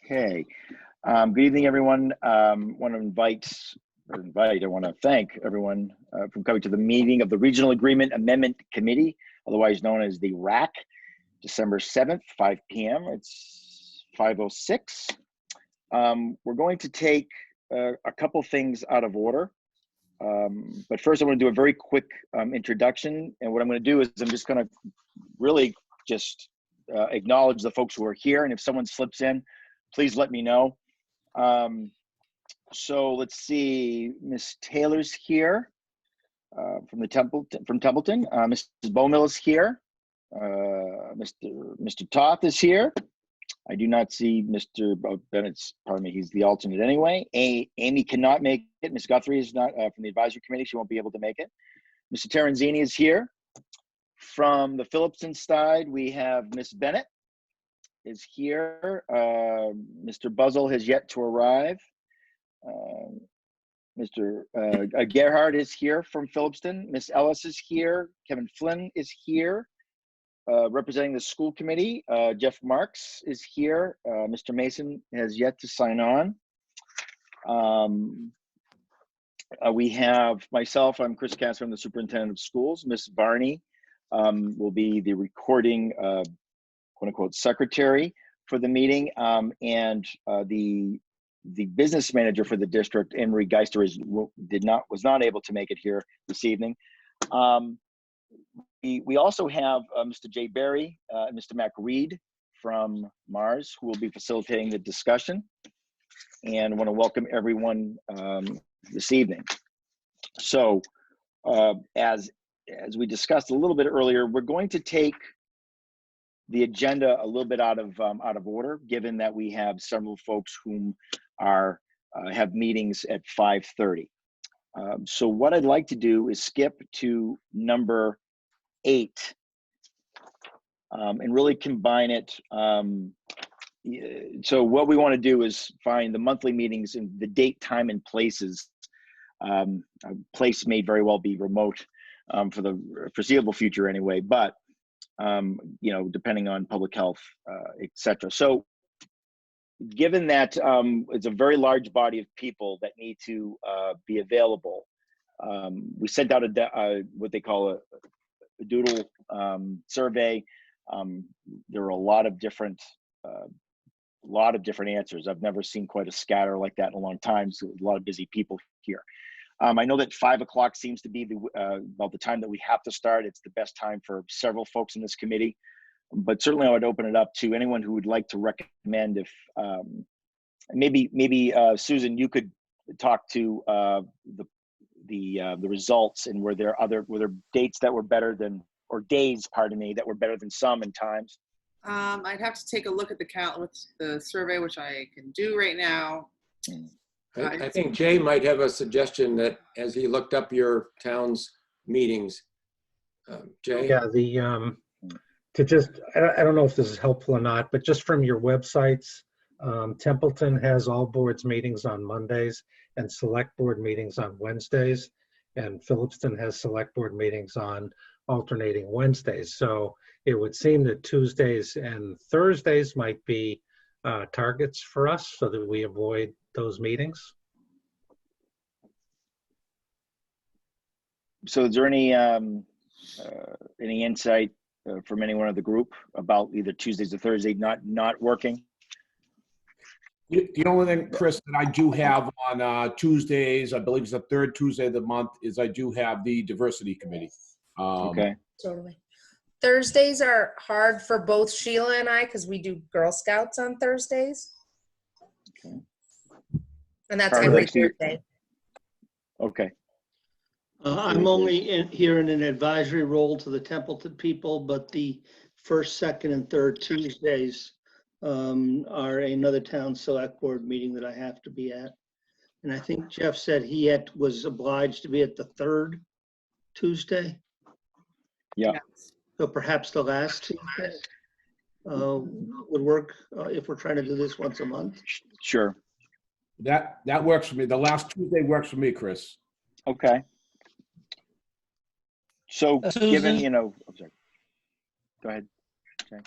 Okay. Good evening, everyone. I want to thank everyone for coming to the meeting of the Regional Agreement Amendment Committee, otherwise known as the RAAC, December 7th, 5 p.m. It's 5:06. We're going to take a couple things out of order. But first, I want to do a very quick introduction. And what I'm going to do is I'm just going to really just acknowledge the folks who are here. And if someone slips in, please let me know. So let's see, Miss Taylor's here from Templeton. Mrs. Bowmill is here. Mr. Toth is here. I do not see Mr. Bennett's, pardon me, he's the alternate anyway. Amy cannot make it. Ms. Guthrie is not from the advisory committee. She won't be able to make it. Mr. Terenzini is here. From the Phillipston side, we have Ms. Bennett is here. Mr. Buzzle has yet to arrive. Mr. Gerhard is here from Phillipston. Ms. Ellis is here. Kevin Flynn is here. Representing the school committee, Jeff Marks is here. Mr. Mason has yet to sign on. We have myself, I'm Chris Casper, I'm the superintendent of schools. Ms. Barney will be the recording, quote unquote, secretary for the meeting. And the business manager for the district, Emery Geister, was not able to make it here this evening. We also have Mr. Jay Berry and Mr. Mac Reed from Mars, who will be facilitating the discussion. And I want to welcome everyone this evening. So as we discussed a little bit earlier, we're going to take the agenda a little bit out of order, given that we have several folks whom have meetings at 5:30. So what I'd like to do is skip to number 8 and really combine it. So what we want to do is find the monthly meetings and the date, time, and places. Place may very well be remote for the foreseeable future anyway, but depending on public health, etc. So given that it's a very large body of people that need to be available, we sent out what they call a doodle survey. There are a lot of different answers. I've never seen quite a scatter like that in a long time. So a lot of busy people here. I know that 5 o'clock seems to be about the time that we have to start. It's the best time for several folks in this committee, but certainly I would open it up to anyone who would like to recommend. If maybe Susan, you could talk to the results, and were there dates that were better than, or days, pardon me, that were better than some and times? I'd have to take a look at the survey, which I can do right now. I think Jay might have a suggestion that as he looked up your town's meetings. Jay? Yeah, I don't know if this is helpful or not, but just from your websites, Templeton has all boards meetings on Mondays and select board meetings on Wednesdays, and Phillipston has select board meetings on alternating Wednesdays. So it would seem that Tuesdays and Thursdays might be targets for us so that we avoid those meetings. So is there any insight from anyone of the group about either Tuesdays or Thursdays not working? The only thing, Chris, that I do have on Tuesdays, I believe it's the third Tuesday of the month, is I do have the diversity committee. Okay. Totally. Thursdays are hard for both Sheila and I because we do Girl Scouts on Thursdays. Okay. And that's every Thursday. Okay. I'm only here in an advisory role to the Templeton people, but the first, second, and third Tuesdays are another town select board meeting that I have to be at. And I think Jeff said he was obliged to be at the third Tuesday. Yeah. So perhaps the last Tuesday would work if we're trying to do this once a month. Sure. That works for me. The last Tuesday works for me, Chris. Okay. So Susan? given, I'm sorry. Go ahead. Okay.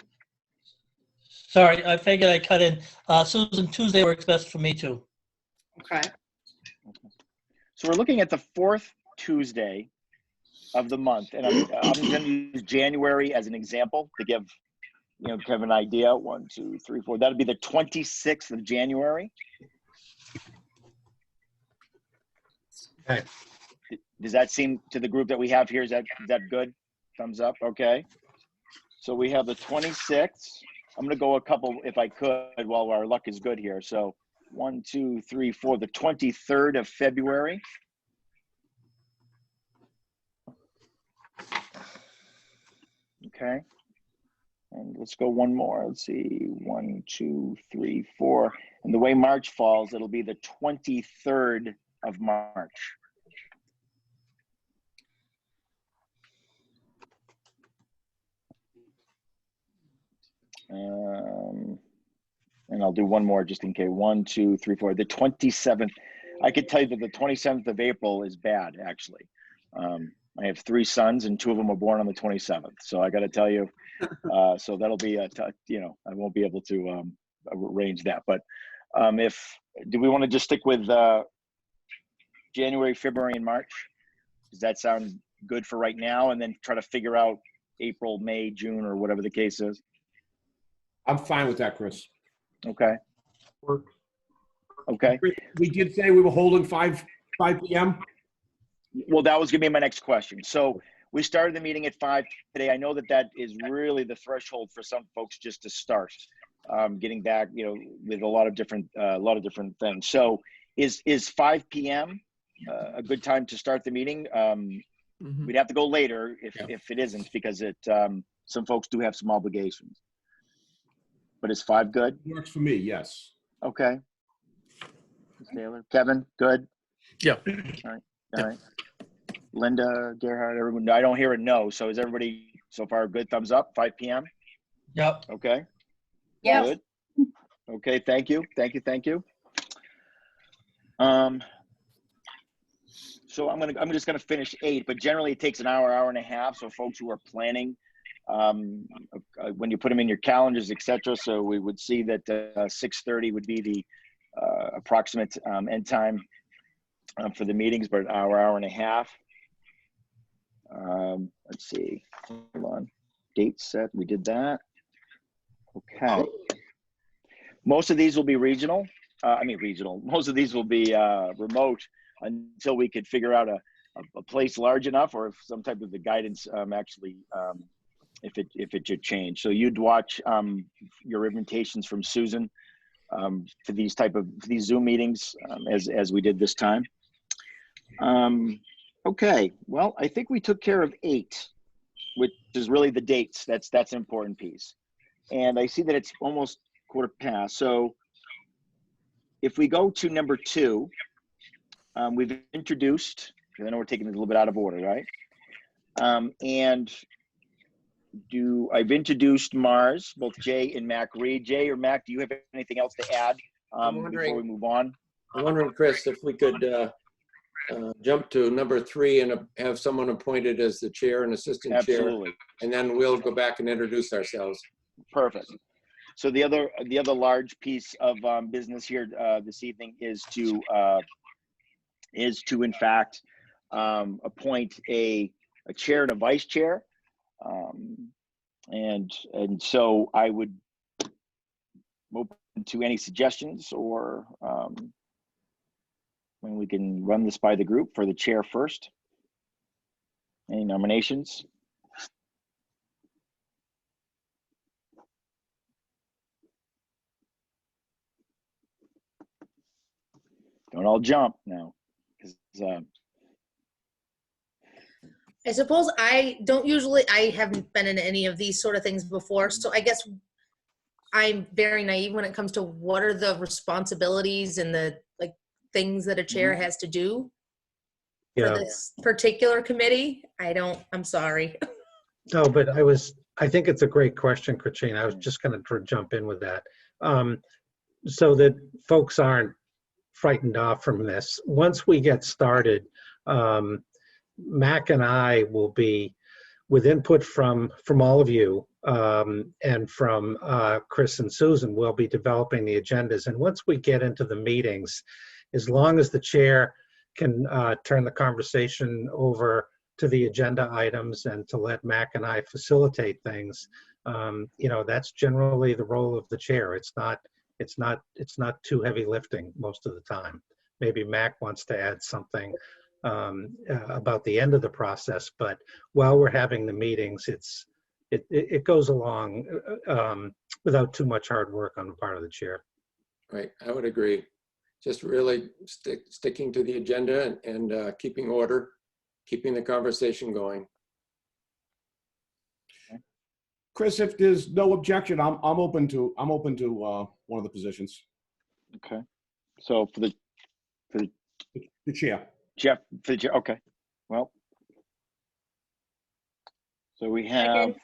Sorry, I figured I'd cut in. Susan, Tuesday works best for me too. Okay. So we're looking at the fourth Tuesday of the month, and I'm going to use January as an example to give kind of an idea. 1, 2, 3, 4. That'd be the 26th of January. Okay. Does that seem to the group that we have here? Is that good? Thumbs up. Okay. So we have the 26th. I'm going to go a couple, if I could, while our luck is good here. So 1, 2, 3, 4. The 23rd of February. Okay. And let's go one more. Let's see. 1, 2, 3, 4. And the way March falls, it'll be the 23rd of March. And I'll do one more just in case. 1, 2, 3, 4. The 27th. I could tell you that the 27th of April is bad, actually. I have 3 sons, and 2 of them were born on the 27th. So I got to tell you, so that'll be I won't be able to arrange that. But do we want to just stick with January, February, and March? Does that sound good for right now? And then try to figure out April, May, June, or whatever the case is. I'm fine with that, Chris. Okay. Okay. We did say we were holding 5 p.m. Well, that was going to be my next question. So we started the meeting at 5 today. I know that is really the threshold for some folks just to start getting back, with a lot of different things. So is 5 p.m. A good time to start the meeting? We'd have to go later if it isn't, because some folks do have some obligations. But is 5 good? Works for me, yes. Okay. Ms. Taylor, Kevin, good? Yeah. All right. Linda, Gerhard, everyone. I don't hear a no. So is everybody so far good? Thumbs up. 5 p.m. Yep. Okay. Yeah. Good. Okay. Thank you. So I'm just gonna finish 8, but generally it takes an hour and a half. So folks who are planning, when you put them in your calendars, etc. So we would see that 6:30 would be the approximate end time for the meetings, but an hour and a half. Let's see. Hold on. Date set. We did that. Okay. Most of these will be regional. Regional. Most of these will be remote until we could figure out a place large enough, or if some type of the guidance if it should change. So you'd watch your invitations from Susan for these Zoom meetings as we did this time. Okay, well, I think we took care of 8, which is really the dates. That's an important piece. And I see that it's almost 1:15. So if we go to number 2, we've introduced, because I know we're taking it a little bit out of order, right? I've introduced Mars, both Jay and Mac Reed. Jay or Mac, do you have anything else to add before we move on? I'm wondering, Chris, if we could jump to number 3 and have someone appointed as the chair and assistant Absolutely. chair, and then we'll go back and introduce ourselves. Perfect. So the other large piece of business here this evening is to in fact appoint a chair and a vice chair, and so I would open to any suggestions, or when we can run this by the group for the chair first. Any nominations? Don't all jump now, because I suppose I haven't been in any of these sort of things before, so I guess I'm very naive when it comes to what are the responsibilities and the things that a chair has to do for this particular committee. I'm sorry. No, but I think it's a great question, Katrina. I was just going to jump in with that. So that folks aren't frightened off from this. Once we get started, Mac and I will be, with input from all of you, and from Chris and Susan, will be developing the agendas. And once we get into the meetings, as long as the chair can turn the conversation over to the agenda items and to let Mac and I facilitate things, that's generally the role of the chair. It's not too heavy lifting most of the time. Maybe Mac wants to add something about the end of the process, but while we're having the meetings, it goes along without too much hard work on the part of the chair. Right, I would agree. Just really sticking to the agenda and keeping order, keeping the conversation going. Chris, if there's no objection, I'm open to one of the positions. Okay. So for the The chair. Jeff, for the chair, okay. Well, so we have,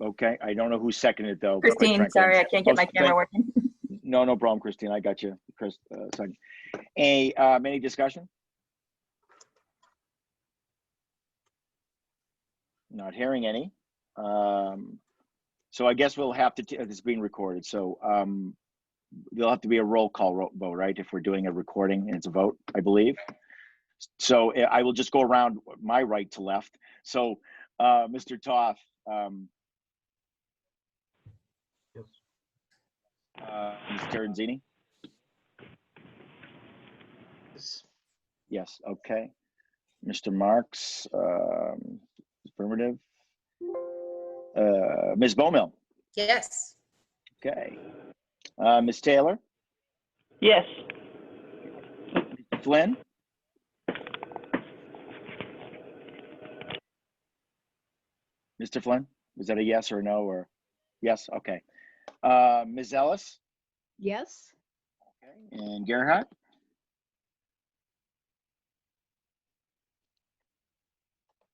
okay, I don't know who seconded it though. quite Christine, frankly. sorry, I can't get my Oh, camera working. No problem, Christine. I got you. Chris, second. Any discussion? Not hearing any. So I guess we'll have to, it's being recorded. So there'll have to be a roll call vote, right? If we're doing a recording and it's a vote, I believe. So I will just go around my right to left. So Mr. Toth. Yes. Ms. Terenzini? Yes, okay. Mr. Marks, affirmative. Ms. Bowmill? Yes. Okay. Ms. Taylor? Yes. Flynn? Mr. Flynn, is that a yes or a no or yes? Okay. Ms. Ellis? Yes. Okay. And Gerhard?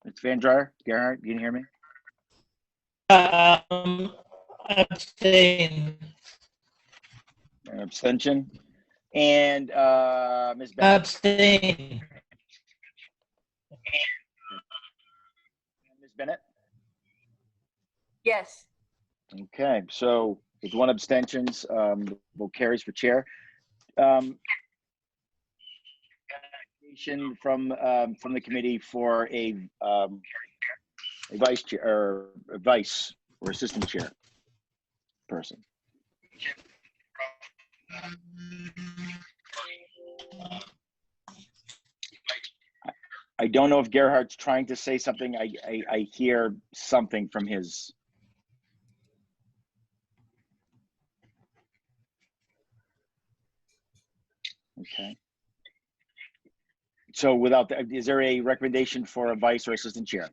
It's Van Dryer. Gerhard, can you hear me? Abstain. An abstention. And Ms. Bennett? Abstain. Ms. Bennett? Yes. Okay, so with one abstentions, vote carries for chair. From the committee for a vice chair or a vice or assistant chair person. I don't know if Gerhard's trying to say something. I hear something from his. Okay. So without that, is there a recommendation for a vice or assistant chair?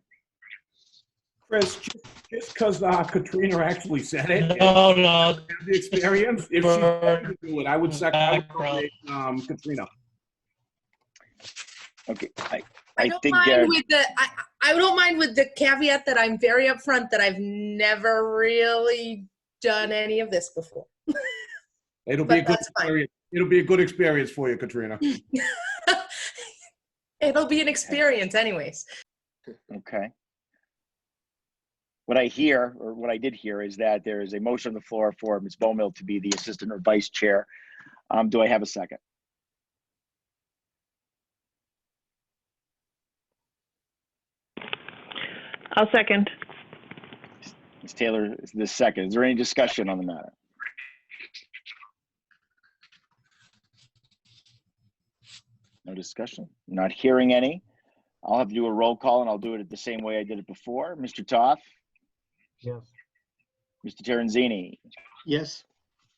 Chris, just because Katrina actually said it, No. the experience, if she's going to do it, I would nominate Katrina. Okay, I don't mind with the I don't mind with the caveat that I'm very upfront that I've never really done any of this before. It'll be a good experience. It'll be a good experience for you, Katrina. It'll be an experience anyways. Okay. What I hear, or what I did hear, is that there is a motion on the floor for Ms. Bowmill to be the assistant or vice chair. Do I have a second? I'll second. Ms. Taylor is the second. Is there any discussion on the matter? No discussion? Not hearing any. I'll have to do a roll call and I'll do it the same way I did it before. Mr. Toth? Yes. Mr. Terenzini? Yes.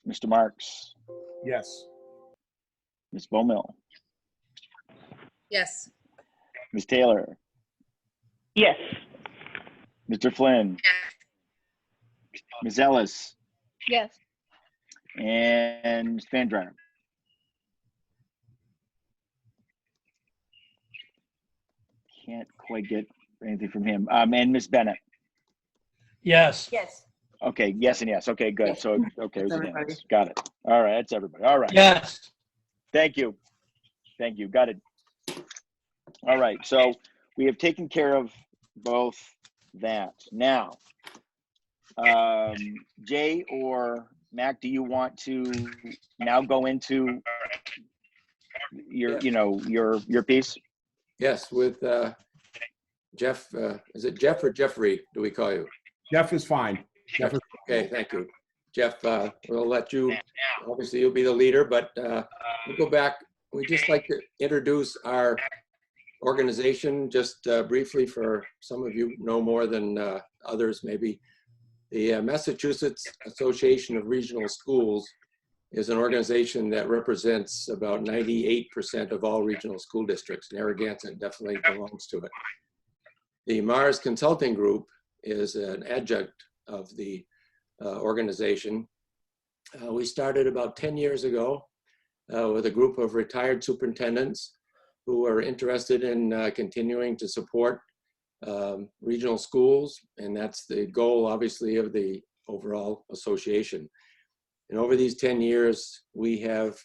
Mr. Marks? Yes. Ms. Bowmill? Yes. Ms. Taylor? Yes. Mr. Flynn? Ms. Ellis? Yes. And Ms. Van Dryer? Can't quite get anything from him. And Ms. Bennett? Yes. Yes. Okay, yes and yes. Okay, good. Yes. So, okay, it was That's unanimous. Got it. All right, that's everybody. All right. Yes. Thank you. Thank you. Got it. All right, so we have taken care of both that. Now, Jay or Mac, do you want to now go into your, your piece? Yes, with Jeff, is it Jeff or Jeffrey, do we call you? Jeff is fine. Jeff is Okay, thank you. Jeff, we'll let you, obviously you'll be the leader, but we'll go back. We'd just like to introduce our organization just briefly, for some of you know more than others maybe. The Massachusetts Association of Regional Schools is an organization that represents about 98% of all regional school districts. Narragansett definitely belongs to it. The Mars Consulting Group is an adjunct of the organization. We started about 10 years ago with a group of retired superintendents who are interested in continuing to support regional schools, and that's the goal, obviously, of the overall association. And over these 10 years, we have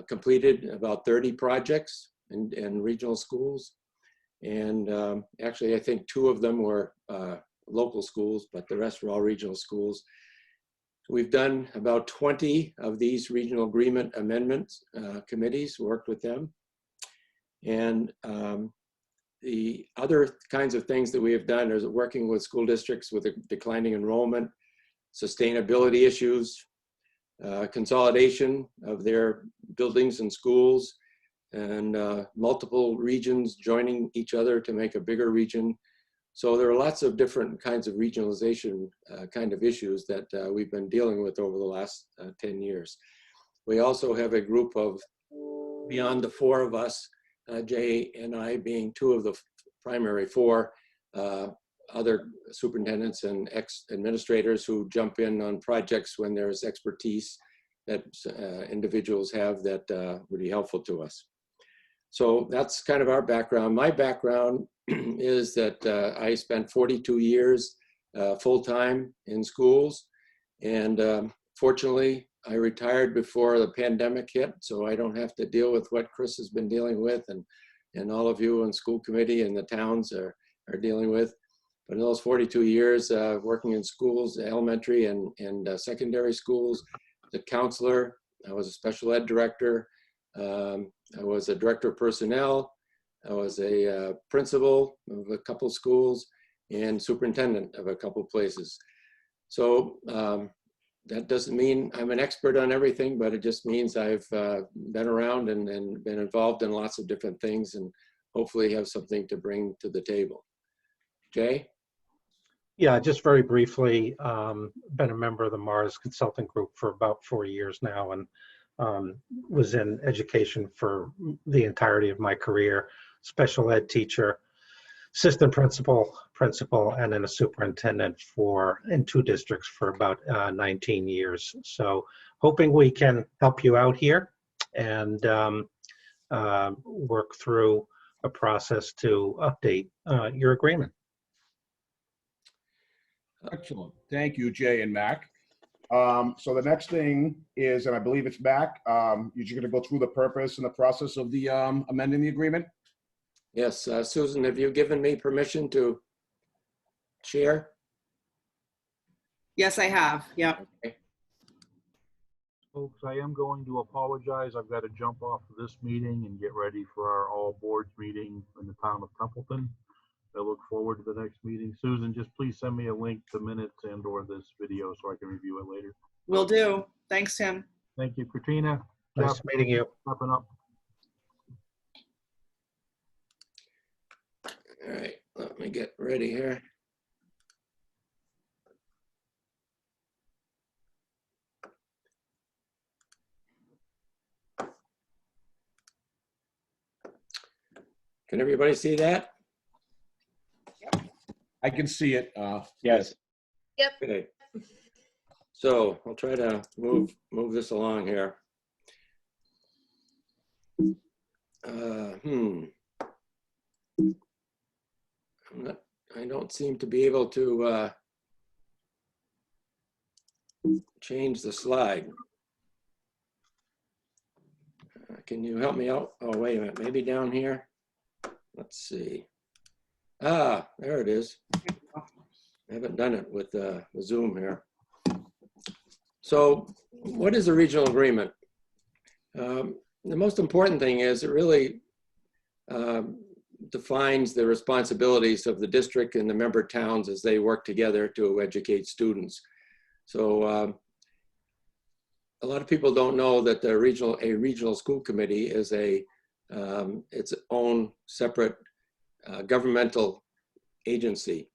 completed about 30 projects in regional schools. And actually, I think 2 of them were local schools, but the rest were all regional schools. We've done about 20 of these regional agreement amendments committees, worked with them. And the other kinds of things that we have done is working with school districts with a declining enrollment, sustainability issues, consolidation of their buildings and schools, and multiple regions joining each other to make a bigger region. So there are lots of different kinds of regionalization kind of issues that we've been dealing with over the last 10 years. We also have a group of, beyond the 4 of us, Jay and I being 2 of the primary 4, other superintendents and ex-administrators who jump in on projects when there's expertise that individuals have that would be helpful to us. So that's kind of our background. My background is that I spent 42 years full-time in schools, and fortunately I retired before the pandemic hit, so I don't have to deal with what Chris has been dealing with, and all of you on school committee and the towns are dealing with. But in those 42 years working in schools, elementary and secondary schools, the counselor, I was a special ed director, I was a director of personnel, I was a principal of a couple schools, and superintendent of a couple places. So that doesn't mean I'm an expert on everything, but it just means I've been around and been involved in lots of different things, and hopefully have something to bring to the table. Jay? Yeah, just very briefly, been a member of the Mars Consulting Group for about 4 years now, and was in education for the entirety of my career, special ed teacher, assistant principal, and then a superintendent in 2 districts for about 19 years. So hoping we can help you out here and work through a process to update your agreement. excellent. Thank you, Jay and Mac. So the next thing is, and I believe it's Mac, you're just going to go through the purpose and the process of the amending the agreement? Yes, Susan, have you given me permission to share? Yes, I have. Yep. Okay. Folks, I am going to apologize. I've got to jump off of this meeting and get ready for our all boards meeting in the town of Templeton. I look forward to the next meeting. Susan, just please send me a link to minutes and or this video so I can review it later. Will do. Thanks, Tim. Thank you, Katrina. Nice Jeff, meeting you. wrapping up. All right, let me get ready here. Can everybody see that? I can see it. Yes. Okay. So I'll try to move this along here. I don't seem to be able to change the slide. Can you help me out? Oh, wait a minute, maybe down here. Let's see. Ah, there it is. I haven't done it with the Zoom here. So what is a regional agreement? The most important thing is it really defines the responsibilities of the district and the member towns as they work together to educate students. So a lot of people don't know that a regional school committee is its own separate governmental agency,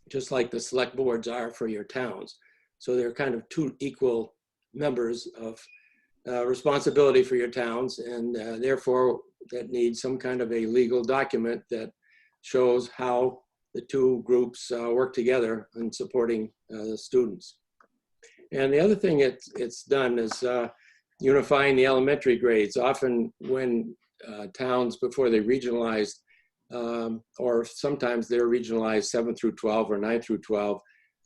just like the select boards are for your towns. So they're kind of two equal members of responsibility for your towns, and therefore that needs some kind of a legal document that shows how the two groups work together in supporting the students. And the other thing it's done is unifying the elementary grades. Often when towns, before they regionalized, or sometimes they're regionalized 7 through 12 or 9 through 12,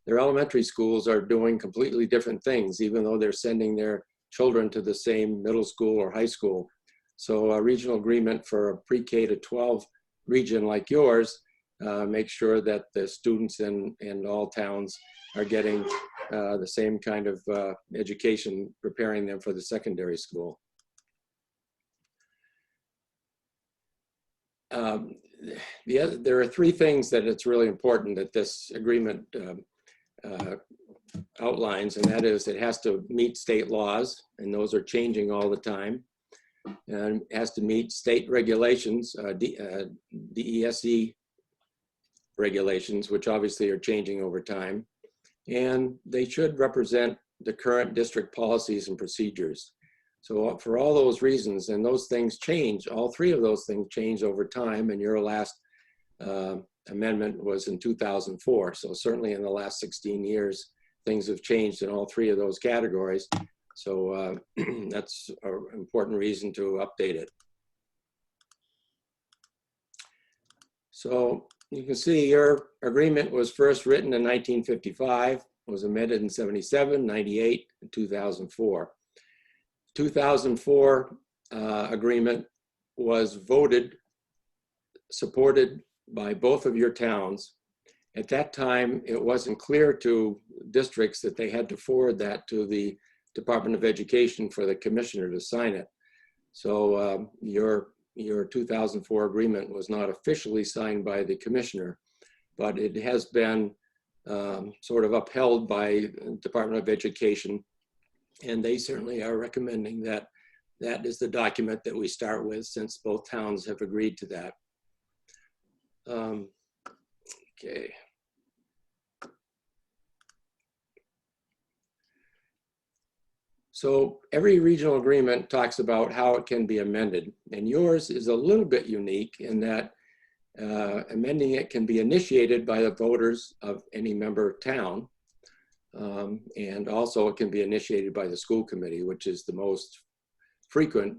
their elementary schools are doing completely different things, even though they're sending their children to the same middle school or high school. So a regional agreement for a pre-K to 12 region like yours makes sure that the students in all towns are getting the same kind of education, preparing them for the secondary school. There are three things that it's really important that this agreement outlines, and that is it has to meet state laws, and those are changing all the time, and it has to meet state regulations, DESE regulations, which obviously are changing over time, and they should represent the current district policies and procedures. So for all those reasons, and those things change, all three of those things change over time, and your last amendment was in 2004. So certainly in the last 16 years, things have changed in all three of those categories. So that's an important reason to update it. So you can see your agreement was first written in 1955, was amended in 77, 98, and 2004. 2004 agreement was voted, supported by both of your towns. At that time, it wasn't clear to districts that they had to forward that to the Department of Education for the commissioner to sign it. So your 2004 agreement was not officially signed by the commissioner, but it has been sort of upheld by the Department of Education, and they certainly are recommending that that is the document that we start with, since both towns have agreed to that. Okay. So every regional agreement talks about how it can be amended, and yours is a little bit unique in that amending it can be initiated by the voters of any member town, and also it can be initiated by the school committee, which is the most frequent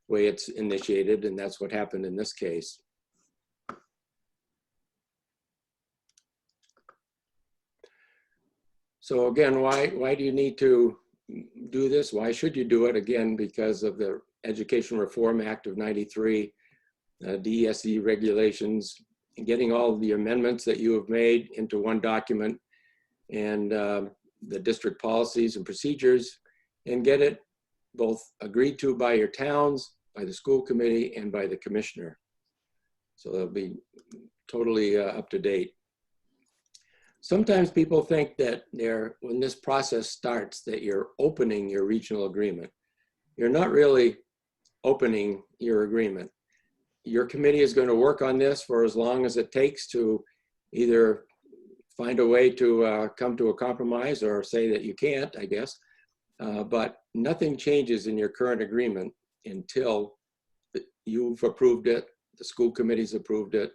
way it's initiated, and that's what happened in this case. So again, why do you need to do this? Why should you do it? Again, because of the Education Reform Act of '93, DESE regulations, and getting all of the amendments that you have made into one document, and the district policies and procedures, and get it both agreed to by your towns, by the school committee, and by the commissioner. So they'll be totally up to date. Sometimes people think that when this process starts, that you're opening your regional agreement. You're not really opening your agreement. Your committee is going to work on this for as long as it takes to either find a way to come to a compromise or say that you can't, I guess. But nothing changes in your current agreement until you've approved it, the school committee's approved it,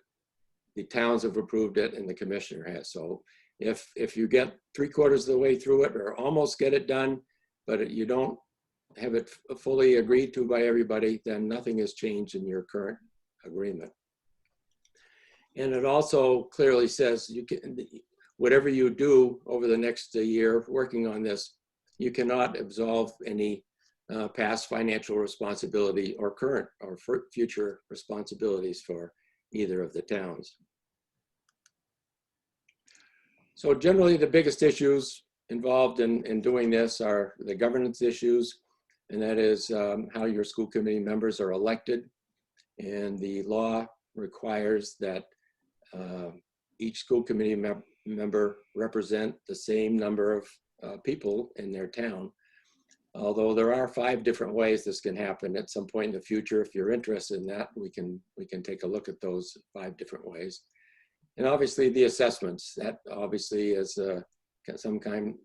the towns have approved it, and the commissioner has. So if you get 3/4 of the way through it or almost get it done, but you don't have it fully agreed to by everybody, then nothing has changed in your current agreement. And it also clearly says you can, whatever you do over the next year working on this, you cannot absolve any past financial responsibility or current or future responsibilities for either of the towns. So generally, the biggest issues involved in doing this are the governance issues, and that is how your school committee members are elected. And the law requires that each school committee member represent the same number of people in their town. Although there are 5 different ways this can happen at some point in the future. If you're interested in that, we can take a look at those 5 different ways. And obviously the assessments, that obviously is sometimes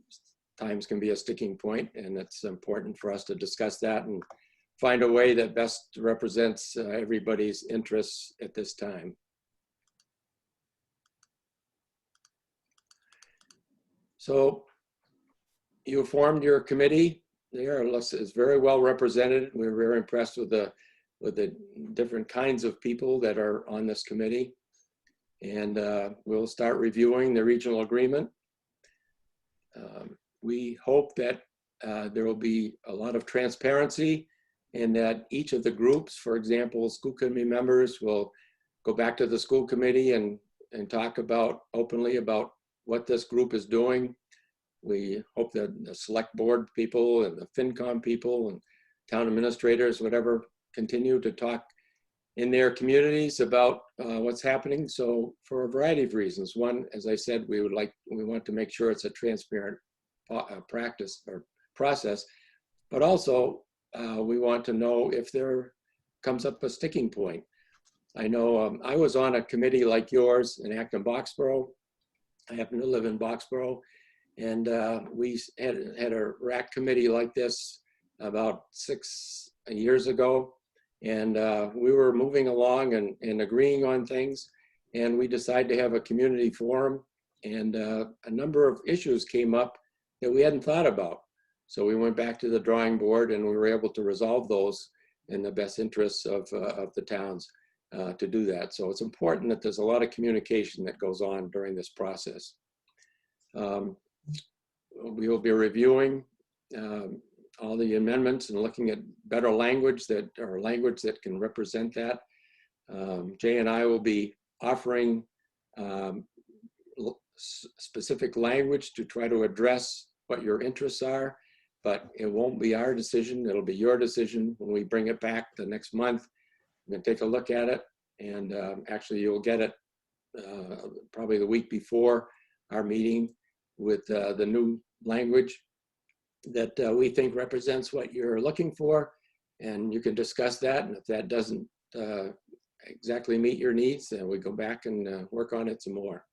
can be a sticking point, and it's important for us to discuss that and find a way that best represents everybody's interests at this time. So you formed your committee there. Is very well represented. We're very impressed with the different kinds of people that are on this committee. And we'll start reviewing the regional agreement. We hope that there will be a lot of transparency, and that each of the groups, for example, school committee members, will go back to the school committee and talk openly about what this group is doing. We hope that the select board people and the FinCom people and town administrators, whatever, continue to talk in their communities about what's happening. So for a variety of reasons. One, as I said, we want to make sure it's a transparent practice or process, but also we want to know if there comes up a sticking point. I know I was on a committee like yours in Acton-Boxborough. I happen to live in Boxborough, and we had a RAAC committee like this about 6 years ago. And we were moving along and agreeing on things, and we decided to have a community forum, and a number of issues came up that we hadn't thought about. So we went back to the drawing board, and we were able to resolve those in the best interests of the towns to do that. So it's important that there's a lot of communication that goes on during this process. We will be reviewing all the amendments and looking at better language that can represent that. Jay and I will be offering specific language to try to address what your interests are, but it won't be our decision. It'll be your decision when we bring it back the next month. We're gonna take a look at it, and actually you'll get it probably the week before our meeting with the new language that we think represents what you're looking for, and you can discuss that. And if that doesn't exactly meet your needs, then we go back and work on it some more.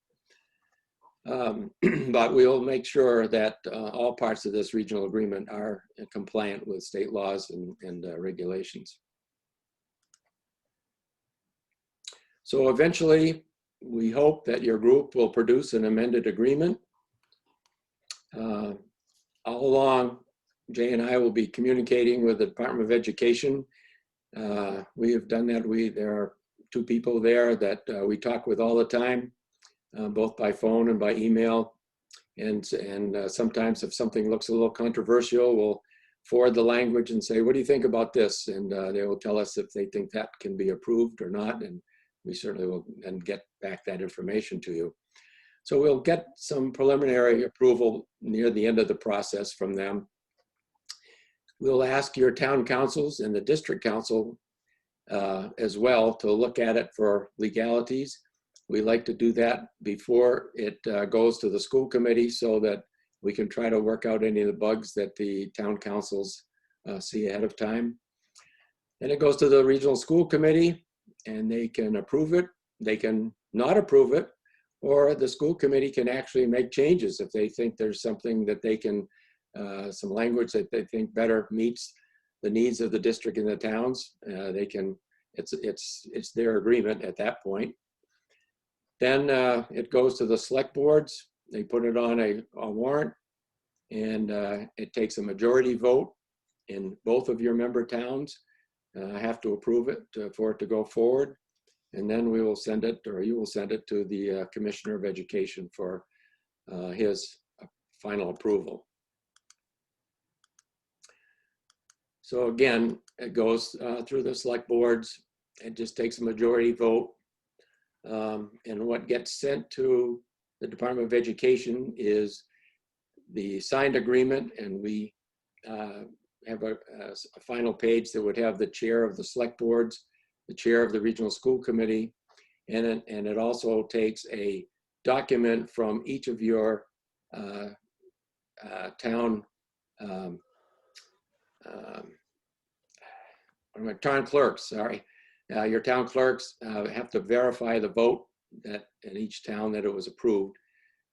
But we'll make sure that all parts of this regional agreement are compliant with state laws and regulations. So eventually, we hope that your group will produce an amended agreement. All along, Jay and I will be communicating with the Department of Education. We have done that. There are 2 people there that we talk with all the time, both by phone and by email. And sometimes if something looks a little controversial, we'll forward the language and say, what do you think about this? And they will tell us if they think that can be approved or not. And we certainly will then get back that information to you. So we'll get some preliminary approval near the end of the process from them. We'll ask your town councils and the district council as well to look at it for legalities. We like to do that before it goes to the school committee so that we can try to work out any of the bugs that the town councils see ahead of time. Then it goes to the regional school committee, and they can approve it. They can not approve it, or the school committee can actually make changes if they think there's something that they can, some language that they think better meets the needs of the district and the towns. They can, it's their agreement at that point. Then it goes to the select boards. They put it on a warrant, and it takes a majority vote in both of your member towns. Have to approve it for it to go forward. And then we will send it, or you will send it to the Commissioner of Education for his final approval. So again, it goes through the select boards. It just takes a majority vote. And what gets sent to the Department of Education is the signed agreement, and we have a final page that would have the chair of the select boards, the chair of the regional school committee, and it also takes a document from each of your town town clerks, sorry. Your town clerks have to verify the vote that in each town that it was approved.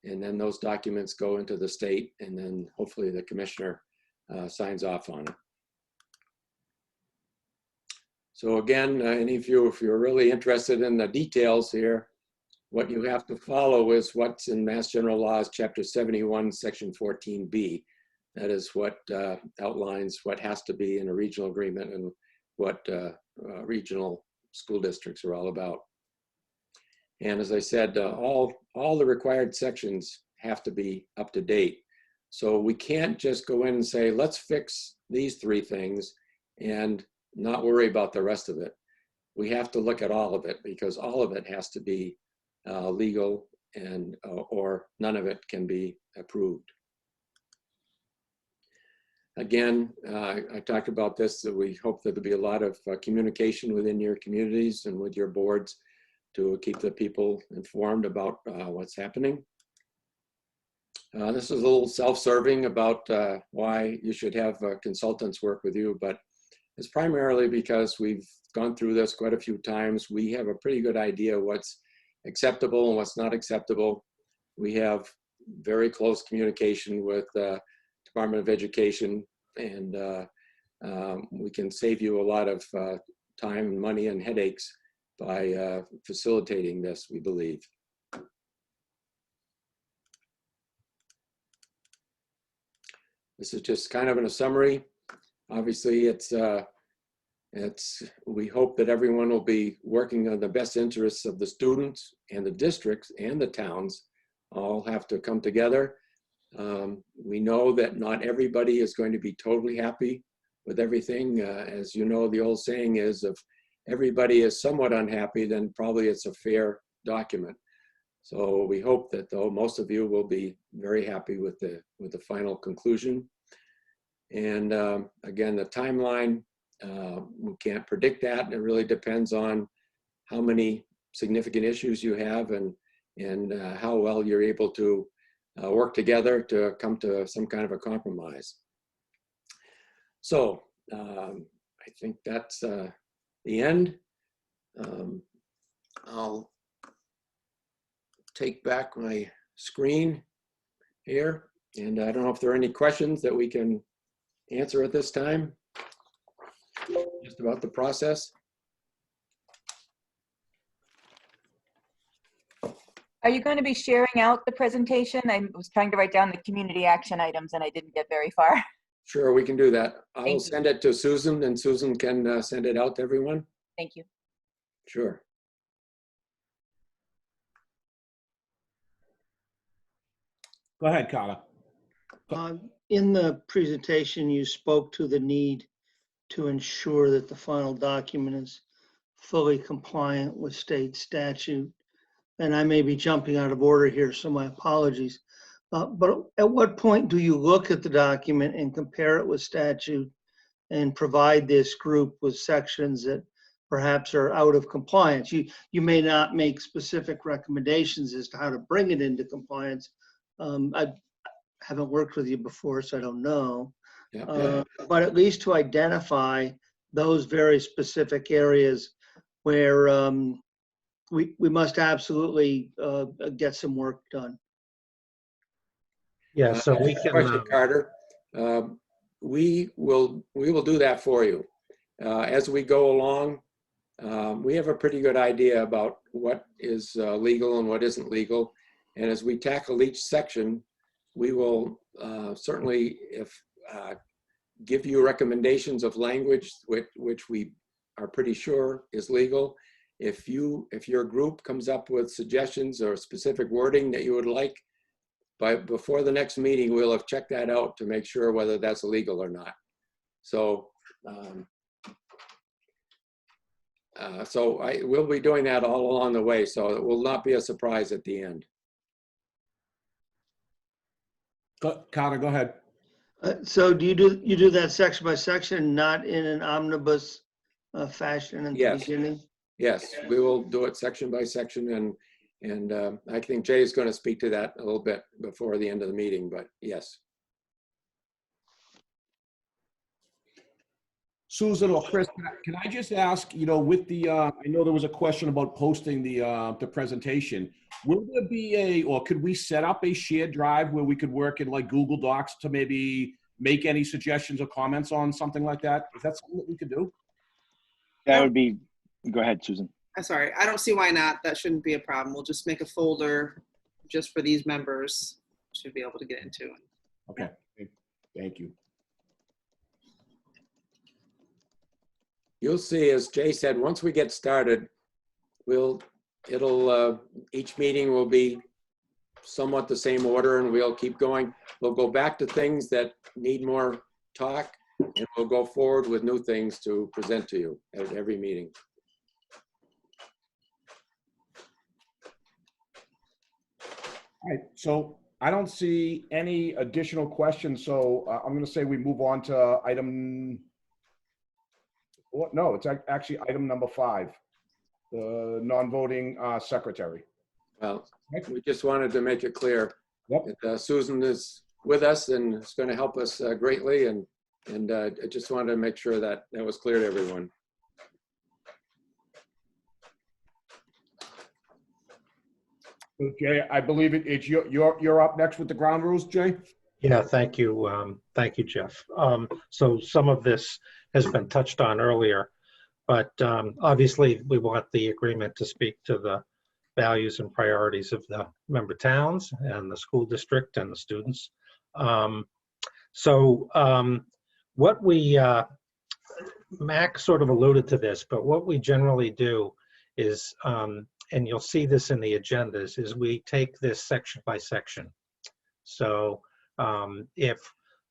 And then those documents go into the state, and then hopefully the commissioner signs off on it. So again, any of you, if you're really interested in the details here, what you have to follow is what's in Mass General Laws, Chapter 71, Section 14B. That is what outlines what has to be in a regional agreement and what regional school districts are all about. And as I said, all the required sections have to be up to date. So we can't just go in and say, let's fix these 3 things and not worry about the rest of it. We have to look at all of it, because all of it has to be legal, and or none of it can be approved. Again, I talked about this, that we hope that there'll be a lot of communication within your communities and with your boards to keep the people informed about what's happening. This is a little self-serving about why you should have consultants work with you, but it's primarily because we've gone through this quite a few times. We have a pretty good idea what's acceptable and what's not acceptable. We have very close communication with Department of Education, and we can save you a lot of time and money and headaches by facilitating this, we believe. This is just kind of in a summary. Obviously, we hope that everyone will be working on the best interests of the students and the districts and the towns. All have to come together. We know that not everybody is going to be totally happy with everything. As you know, the old saying is, if everybody is somewhat unhappy, then probably it's a fair document. So we hope that, though, most of you will be very happy with the final conclusion. And again, the timeline, we can't predict that. It really depends on how many significant issues you have and how well you're able to work together to come to some kind of a compromise. So I think that's the end. I'll take back my screen here, and I don't know if there are any questions that we can answer at this time, just about the process. Are you going to be sharing out the presentation? I was trying to write down the community action items and I didn't get very far. Sure, we can do that. I will Thank you. send it to Susan, and Susan can send it out to everyone. Thank you. Sure. Go ahead, Carla. In the presentation, you spoke to the need to ensure that the final document is fully compliant with state statute. And I may be jumping out of order here, so my apologies. But at what point do you look at the document and compare it with statute and provide this group with sections that perhaps are out of compliance? You may not make specific recommendations as to how to bring it into compliance. I haven't worked with you before, so I don't know. Yeah. But at least to identify those very specific areas where we must absolutely get some work done. Yeah, so we can. Question, Carter. We will do that for you. As we go along, we have a pretty good idea about what is legal and what isn't legal. And as we tackle each section, we will certainly give you recommendations of language which we are pretty sure is legal. If your group comes up with suggestions or specific wording that you would like, before the next meeting, we'll have checked that out to make sure whether that's legal or not. So, we'll be doing that all along the way, so it will not be a surprise at the end. Carter, go ahead. So do you do that section by section, not in an omnibus fashion in the Yes. beginning? Yes, we will do it section by section, and I think Jay is going to speak to that a little bit before the end of the meeting, but yes. Susan or Chris, can I just ask, with the, I know there was a question about posting the presentation. Will there be or could we set up a shared drive where we could work in like Google Docs to maybe make any suggestions or comments on something like that? Is that something that we could do? That would be, go ahead, Susan. I'm sorry. I don't see why not. That shouldn't be a problem. We'll just make a folder just for these members. Should be able to get into it. Okay, thank you. You'll see, as Jay said, once we get started, each meeting will be somewhat the same order, and we'll keep going. We'll go back to things that need more talk, and we'll go forward with new things to present to you at every meeting. All right, so I don't see any additional questions, so I'm going to say we move on to item. No, it's actually item number 5, the non-voting secretary. Well, we just wanted to make it clear Yep. that Susan is with us and is going to help us greatly, and I just wanted to make sure that that was clear to everyone. So Jay, I believe it's you're up next with the ground rules, Jay. Yeah, thank you. Thank you, Jeff. So some of this has been touched on earlier, but obviously we want the agreement to speak to the values and priorities of the member towns and the school district and the students. What we, Mac sort of alluded to this, but what we generally do is, and you'll see this in the agendas, is we take this section by section. So if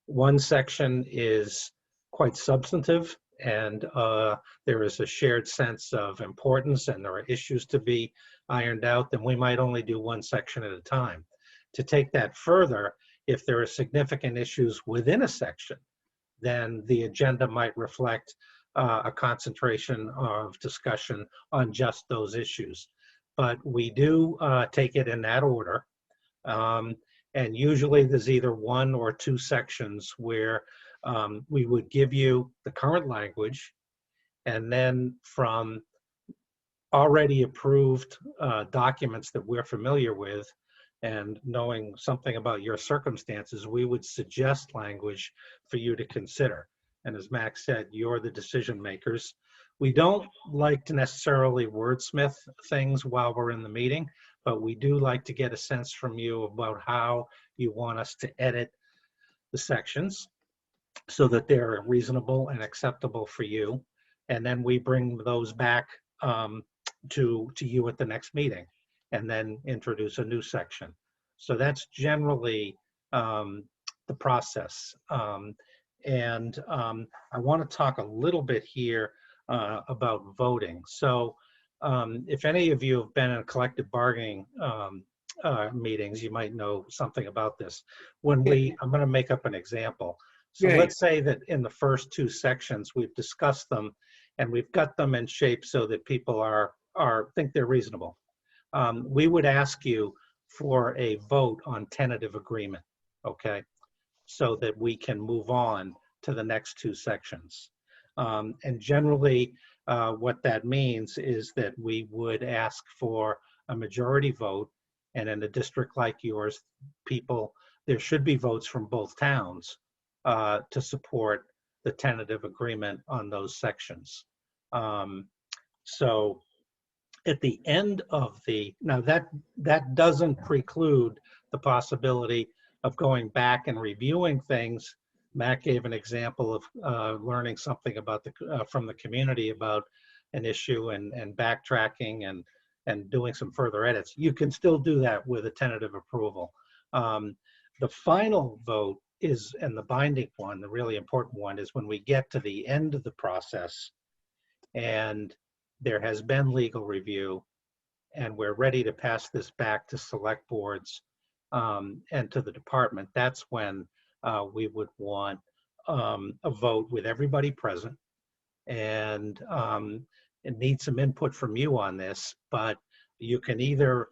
one section is quite substantive and there is a shared sense of importance and there are issues to be ironed out, then we might only do one section at a time. To take that further, if there are significant issues within a section, then the agenda might reflect a concentration of discussion on just those issues. But we do take it in that order. And usually there's either one or two sections where we would give you the current language, and then from already approved documents that we're familiar with and knowing something about your circumstances, we would suggest language for you to consider. And as Max said, you're the decision makers. We don't like to necessarily wordsmith things while we're in the meeting, but we do like to get a sense from you about how you want us to edit the sections so that they're reasonable and acceptable for you. And then we bring those back to you at the next meeting and then introduce a new section. So that's generally the process. I want to talk a little bit here about voting. So if any of you have been in collective bargaining meetings, you might know something about this. I'm going to make up an example. So let's say that in the first two sections, we've discussed them and we've got them in shape so that people think they're reasonable. We would ask you for a vote on tentative agreement, okay? So that we can move on to the next two sections. And generally, what that means is that we would ask for a majority vote, and in a district like yours, there should be votes from both towns to support the tentative agreement on those sections. So at the end of now that doesn't preclude the possibility of going back and reviewing things. Matt gave an example of learning something about from the community about an issue and backtracking and doing some further edits. You can still do that with a tentative approval. The final vote is, and the binding one, the really important one, is when we get to the end of the process and there has been legal review and we're ready to pass this back to select boards and to the department, that's when we would want a vote with everybody present. And it needs some input from you on this, but you can either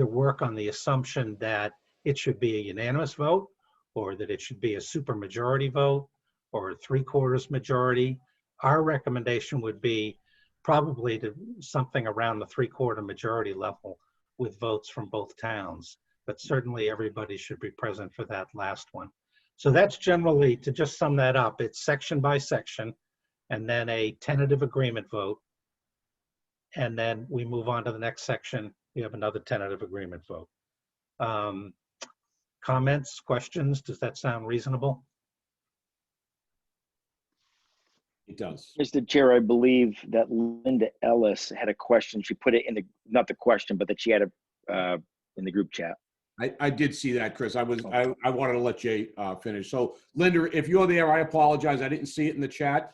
work on the assumption that it should be a unanimous vote, or that it should be a supermajority vote, or a 3/4 majority. Our recommendation would be probably to something around the 3/4 majority level with votes from both towns, but certainly everybody should be present for that last one. So that's generally, to just sum that up, it's section by section, and then a tentative agreement vote. And then we move on to the next section. We have another tentative agreement vote. Comments, questions? Does that sound reasonable? It does. Mr. Chair, I believe that Linda Ellis had a question. She put it in the, not the question, but that she had a in the group chat. I did see that, Chris. I wanted to let Jay finish. So Linda, if you're there, I apologize. I didn't see it in the chat.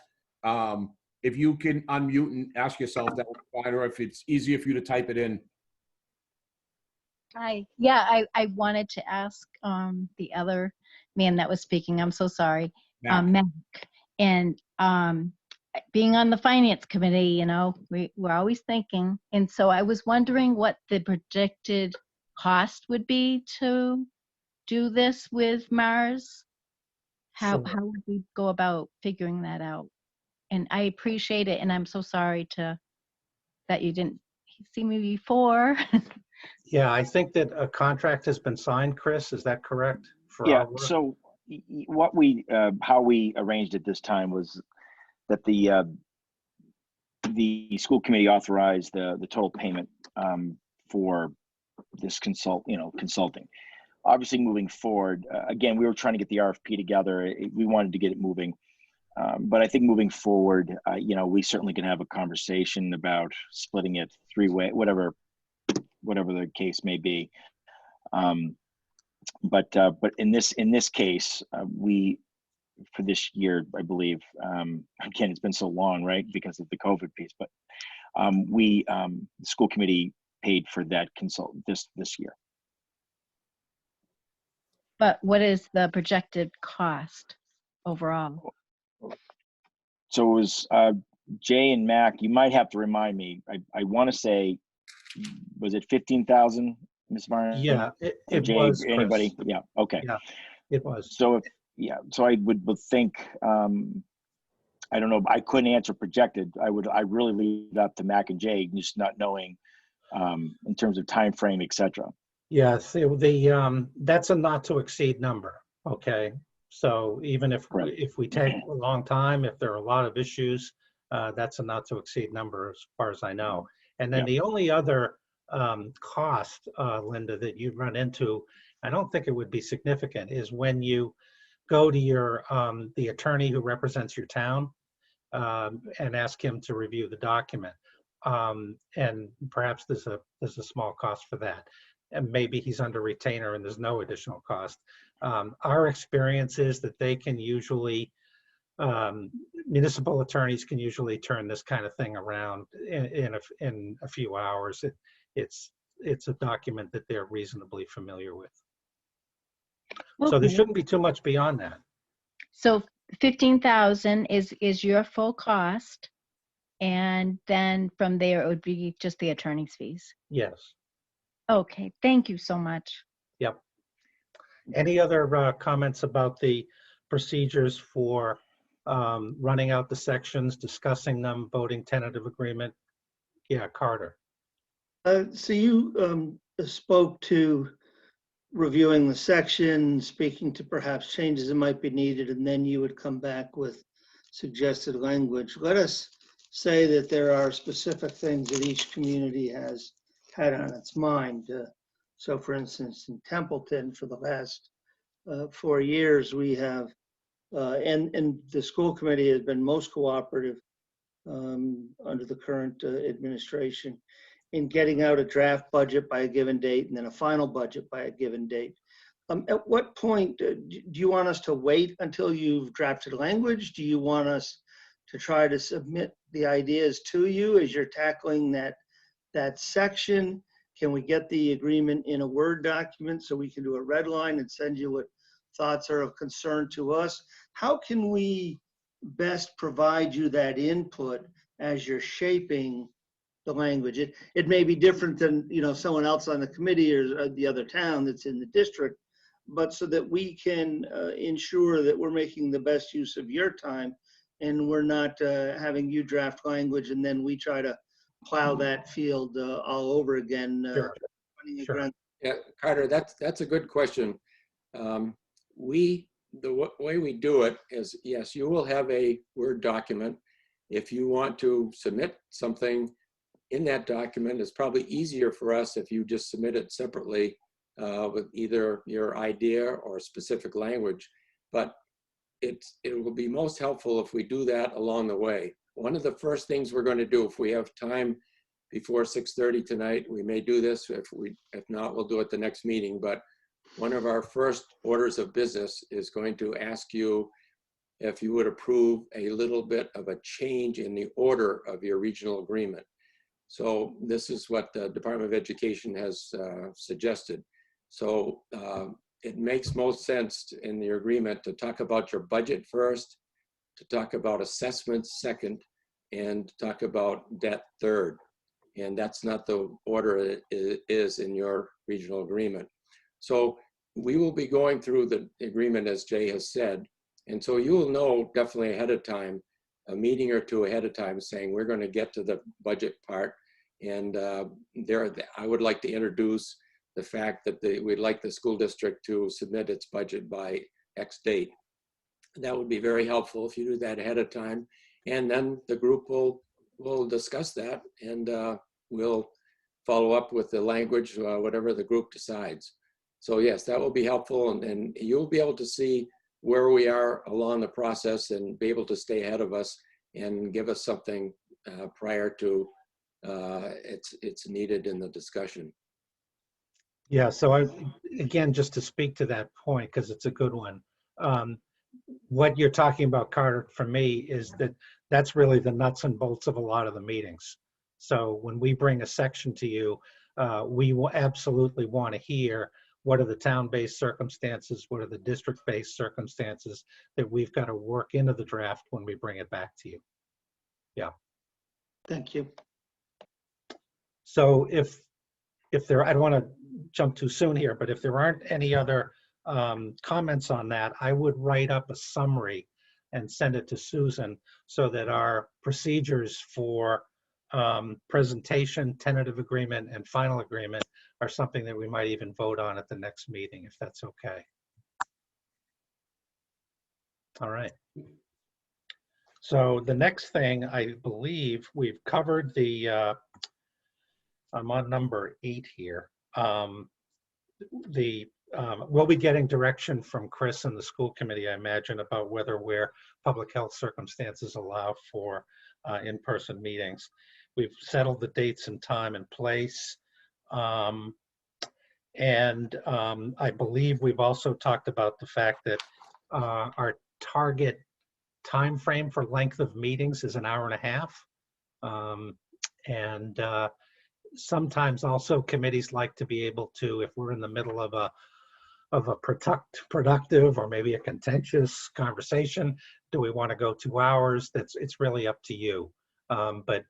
If you can unmute and ask yourself, that would be fine, or if it's easier for you to type it in. Hi. Yeah, I wanted to ask the other man that was speaking. I'm so sorry. Mac. And being on the finance committee, you know, we're always thinking. And so I was wondering what the projected cost would be to do this with Mars. How would we go about figuring that out? And I appreciate it, and I'm so sorry that you didn't see me before. Yeah, I think that a contract has been signed, Chris, is that correct? Yeah, so what how we arranged it this time was that the school committee authorized the total payment for this consulting. Obviously, moving forward, again, we were trying to get the RFP together. We wanted to get it moving. But I think moving forward, we certainly can have a conversation about splitting it three-way, whatever the case may be. But in this case, for this year, I believe, again, it's been so long, right, because of the COVID piece. But the school committee paid for that this year. But what is the projected cost overall? So it was Jay and Mac. You might have to remind me. I want to say, was it 15,000, Ms. Varner? Yeah, it Jay, was. Anybody? Chris. Yeah. Okay. Yeah, it was. So so I would think. I don't know. I couldn't answer projected. I really leave that to Mac and Jay, just not knowing in terms of time frame, etc. Yeah, so that's a not to exceed number. Okay. So even if we take a long time, if there are a lot of issues, that's a not to exceed number as far as I know. And then the only other cost, Linda, that you'd run into, I don't think it would be significant, is when you go to your the attorney who represents your town and ask him to review the document. And perhaps there's a small cost for that. And maybe he's under retainer and there's no additional cost. Our experience is that they can usually, municipal attorneys can usually turn this kind of thing around in a few hours. It's a document that they're reasonably familiar with. Okay. So there shouldn't be too much beyond that. So 15,000 is your full cost, and then from there it would be just the attorney's fees. Yes. Okay, thank you so much. Yep. Any other comments about the procedures for running out the sections, discussing them, voting tentative agreement? Yeah, Carter. So you spoke to reviewing the section, speaking to perhaps changes that might be needed, and then you would come back with suggested language. Let us say that there are specific things that each community has had on its mind. So for instance, in Templeton, for the last 4 years, we have, and the school committee has been most cooperative under the current administration in getting out a draft budget by a given date and then a final budget by a given date. At what point do you want us to wait until you've drafted language? Do you want us to try to submit the ideas to you as you're tackling that section? Can we get the agreement in a Word document so we can do a red line and send you what thoughts are of concern to us? How can we best provide you that input as you're shaping the language? It may be different than, you know, someone else on the committee or the other town that's in the district, but so that we can ensure that we're making the best use of your time and we're not having you draft language and then we try to plow that field all over again. Sure. Yeah, Carter, that's a good question. The way we do it is, yes, you will have a Word document. If you want to submit something in that document, it's probably easier for us if you just submit it separately with either your idea or specific language. But it will be most helpful if we do that along the way. One of the first things we're going to do, if we have time before 6:30 tonight, we may do this. If not, we'll do it the next meeting. But one of our first orders of business is going to ask you if you would approve a little bit of a change in the order of your regional agreement. So this is what the Department of Education has suggested. So it makes most sense in your agreement to talk about your budget first, to talk about assessments second, and to talk about debt third. And that's not the order it is in your regional agreement. So we will be going through the agreement as Jay has said. And so you will know definitely ahead of time, a meeting or two ahead of time, saying we're going to get to the budget part. And I would like to introduce the fact that we'd like the school district to submit its budget by X date. That would be very helpful if you do that ahead of time. And then the group will discuss that, and we'll follow up with the language, whatever the group decides. So yes, that will be helpful, and you'll be able to see where we are along the process and be able to stay ahead of us and give us something prior to it's needed in the discussion. Yeah, so again, just to speak to that point, because it's a good one. What you're talking about, Carter, for me, is that's really the nuts and bolts of a lot of the meetings. So when we bring a section to you, we will absolutely want to hear what are the town-based circumstances, what are the district-based circumstances that we've got to work into the draft when we bring it back to you. Yeah. Thank you. So if there, I don't want to jump too soon here, but if there aren't any other comments on that, I would write up a summary and send it to Susan so that our procedures for presentation, tentative agreement, and final agreement are something that we might even vote on at the next meeting, if that's okay. All right. So the next thing, I believe we've covered the, I'm on number 8 here. We'll be getting direction from Chris and the school committee, I imagine, about whether where public health circumstances allow for in-person meetings. We've settled the dates and time and place. I believe we've also talked about the fact that our target time frame for length of meetings is 1.5 hours. Sometimes also committees like to be able to, if we're in the middle of a productive or maybe a contentious conversation, do we want to go 2 hours? It's really up to you. But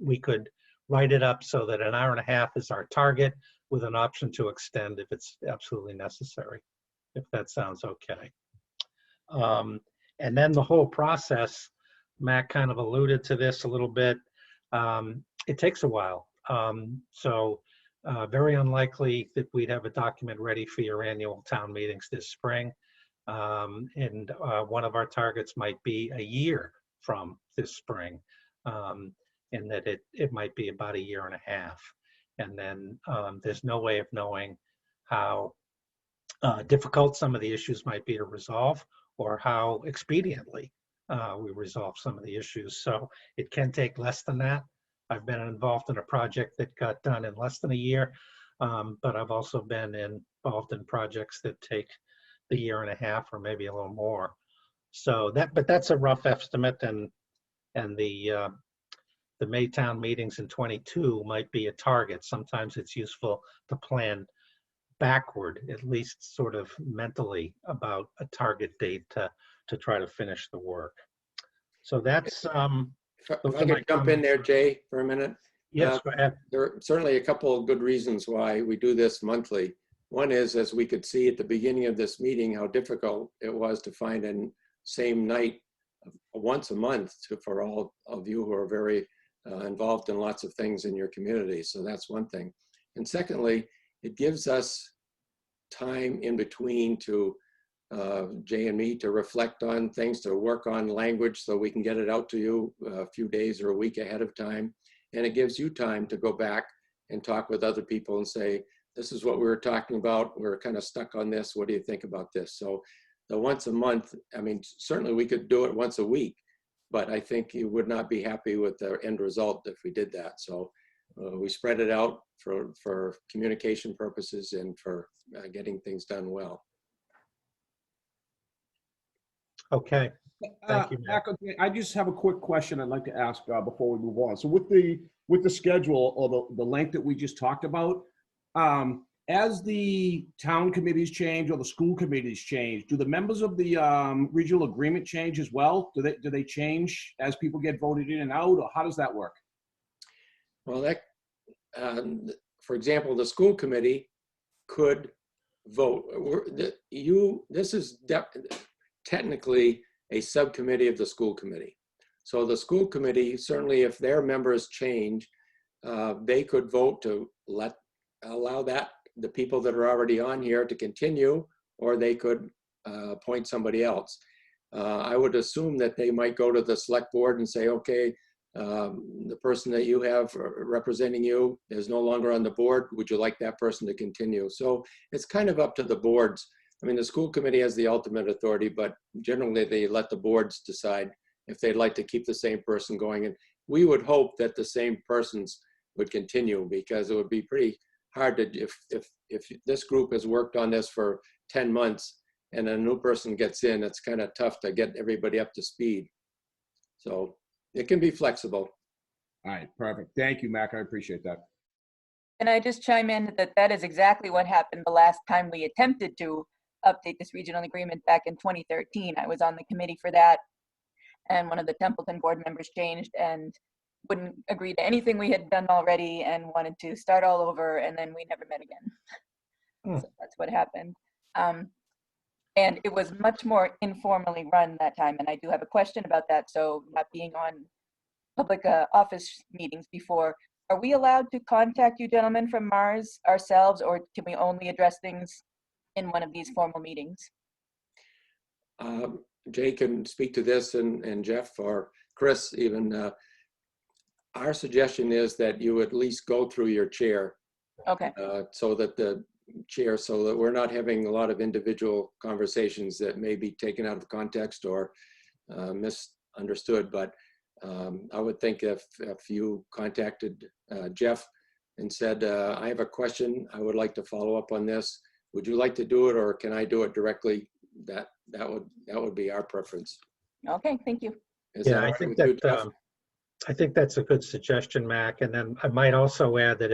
we could write it up so that 1.5 hours is our target with an option to extend if it's absolutely necessary, if that sounds okay. And then the whole process, Matt kind of alluded to this a little bit. It takes a while. Very unlikely that we'd have a document ready for your annual town meetings this spring. One of our targets might be a year from this spring, in that it might be about 1.5 years. And then there's no way of knowing how difficult some of the issues might be to resolve or how expediently we resolve some of the issues. So it can take less than that. I've been involved in a project that got done in less than 1 year, but I've also been involved in projects that take 1.5 years or maybe a little more. So but that's a rough estimate, and the the Maytown meetings in '22 might be a target. Sometimes it's useful to plan backward, at least sort of mentally, about a target date to try to finish the work. So that's If those I are my could jump in comments. there, Jay, for a minute. Yes, go ahead. There are certainly a couple of good reasons why we do this monthly. One is, as we could see at the beginning of this meeting, how difficult it was to find a same night once a month for all of you who are very involved in lots of things in your community. So that's one thing. And secondly, it gives us time in between to Jay and me to reflect on things, to work on language so we can get it out to you a few days or a week ahead of time. And it gives you time to go back and talk with other people and say, this is what we were talking about. We're kind of stuck on this. What do you think about this? So the once a month, I mean, certainly we could do it once a week, but I think you would not be happy with the end result if we did that. So we spread it out for communication purposes and for getting things done well. Okay. Thank you, Matt. I just have a quick question I'd like to ask before we move on. So with the schedule or the length that we just talked about, as the town committees change or the school committees change, do the members of the regional agreement change as well? Do they change as people get voted in and out, or how does that work? Well, for example, the school committee could vote. This is technically a subcommittee of the school committee. So the school committee, certainly if their members change, they could vote to allow the people that are already on here to continue, or they could appoint somebody else. I would assume that they might go to the select board and say, okay, the person that you have representing you is no longer on the board. Would you like that person to continue? So it's kind of up to the boards. I mean, the school committee has the ultimate authority, but generally they let the boards decide if they'd like to keep the same person going. And we would hope that the same persons would continue, because it would be pretty hard to, if this group has worked on this for 10 months and a new person gets in, it's kind of tough to get everybody up to speed. So it can be flexible. All right, perfect. Thank you, Mac. I appreciate that. And I just chime in that that is exactly what happened the last time we attempted to update this regional agreement back in 2013. I was on the committee for that, and one of the Templeton board members changed and wouldn't agree to anything we had done already and wanted to start all over, and then we never met again. So that's what happened. And it was much more informally run that time, and I do have a question about that. So not being on public office meetings before, are we allowed to contact you gentlemen from Mars ourselves, or can we only address things in one of these formal meetings? Jay can speak to this, and Jeff or Chris even. Our suggestion is that you at least go through your chair. Okay. So that we're not having a lot of individual conversations that may be taken out of context or misunderstood. But I would think if you contacted Jeff and said, I have a question, I would like to follow up on this. Would you like to do it, or can I do it directly? That would be our preference. Okay, thank you. Yeah, I think that's a good suggestion, Mac. And then I might also add that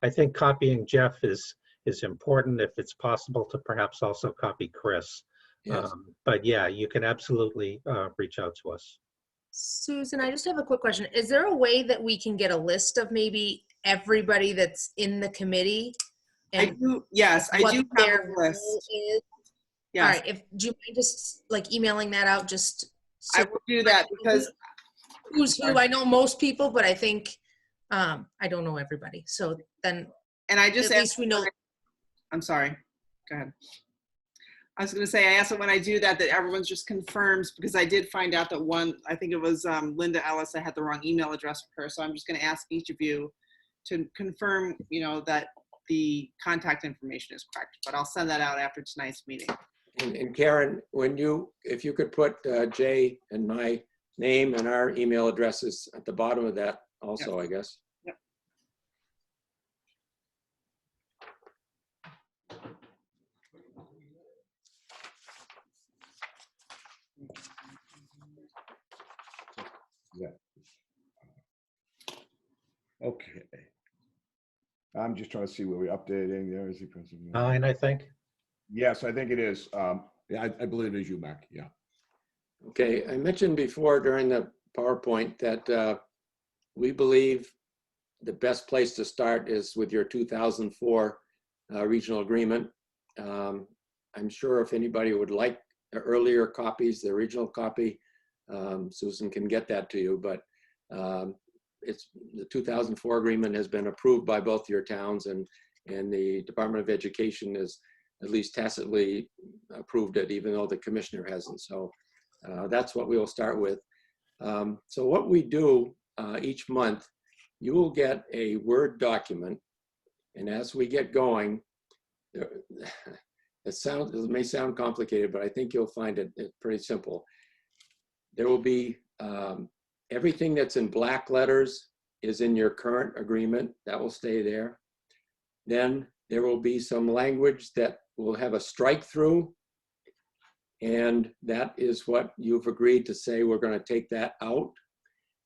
I think copying Jeff is important. If it's possible to perhaps also copy Chris. Yes. But yeah, you can absolutely reach out to us. Susan, I just have a quick question. Is there a way that we can get a list of maybe everybody that's in the committee? I do, yes, I do have a list. Yes. All right, do you mind just like emailing that out? Just so I will do that, because who's who? I know most people, but I think I don't know everybody. So then, and I just at least we know. I'm sorry. Go ahead. I was going to say, I asked that when I do that everyone's just confirms, because I did find out that I think it was Linda Ellis, I had the wrong email address for her. So I'm just going to ask each of you to confirm, that the contact information is correct, but I'll send that out after tonight's meeting. And Karen, if you could put Jay and my name and our email addresses at the bottom of that also, yep. I guess. Yep. Yeah. Okay. I'm just trying to see where we're updating. There is the principal. 9, I think. Yes, I think it is. Yeah, I believe it is you, Mac. Yeah. Okay, I mentioned before during the PowerPoint that we believe the best place to start is with your 2004 regional agreement. I'm sure if anybody would like earlier copies, the original copy, Susan can get that to you, but it's the 2004 agreement has been approved by both your towns, and the Department of Education has at least tacitly approved it, even though the commissioner hasn't. So that's what we will start with. So what we do each month, you will get a Word document, and as we get going, it may sound complicated, but I think you'll find it pretty simple. There will be everything that's in black letters is in your current agreement. That will stay there. Then there will be some language that will have a strike through, and that is what you've agreed to say we're going to take that out.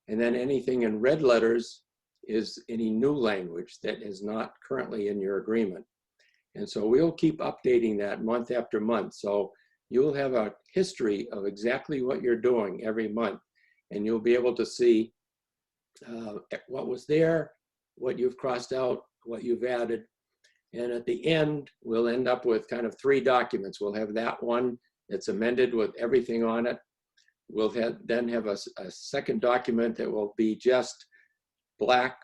And then anything in red letters is any new language that is not currently in your agreement. And so we'll keep updating that month after month. So you'll have a history of exactly what you're doing every month, and you'll be able to see what was there, what you've crossed out, what you've added. And at the end, we'll end up with kind of 3 documents. We'll have that one that's amended with everything on it. We'll then have a second document that will be just black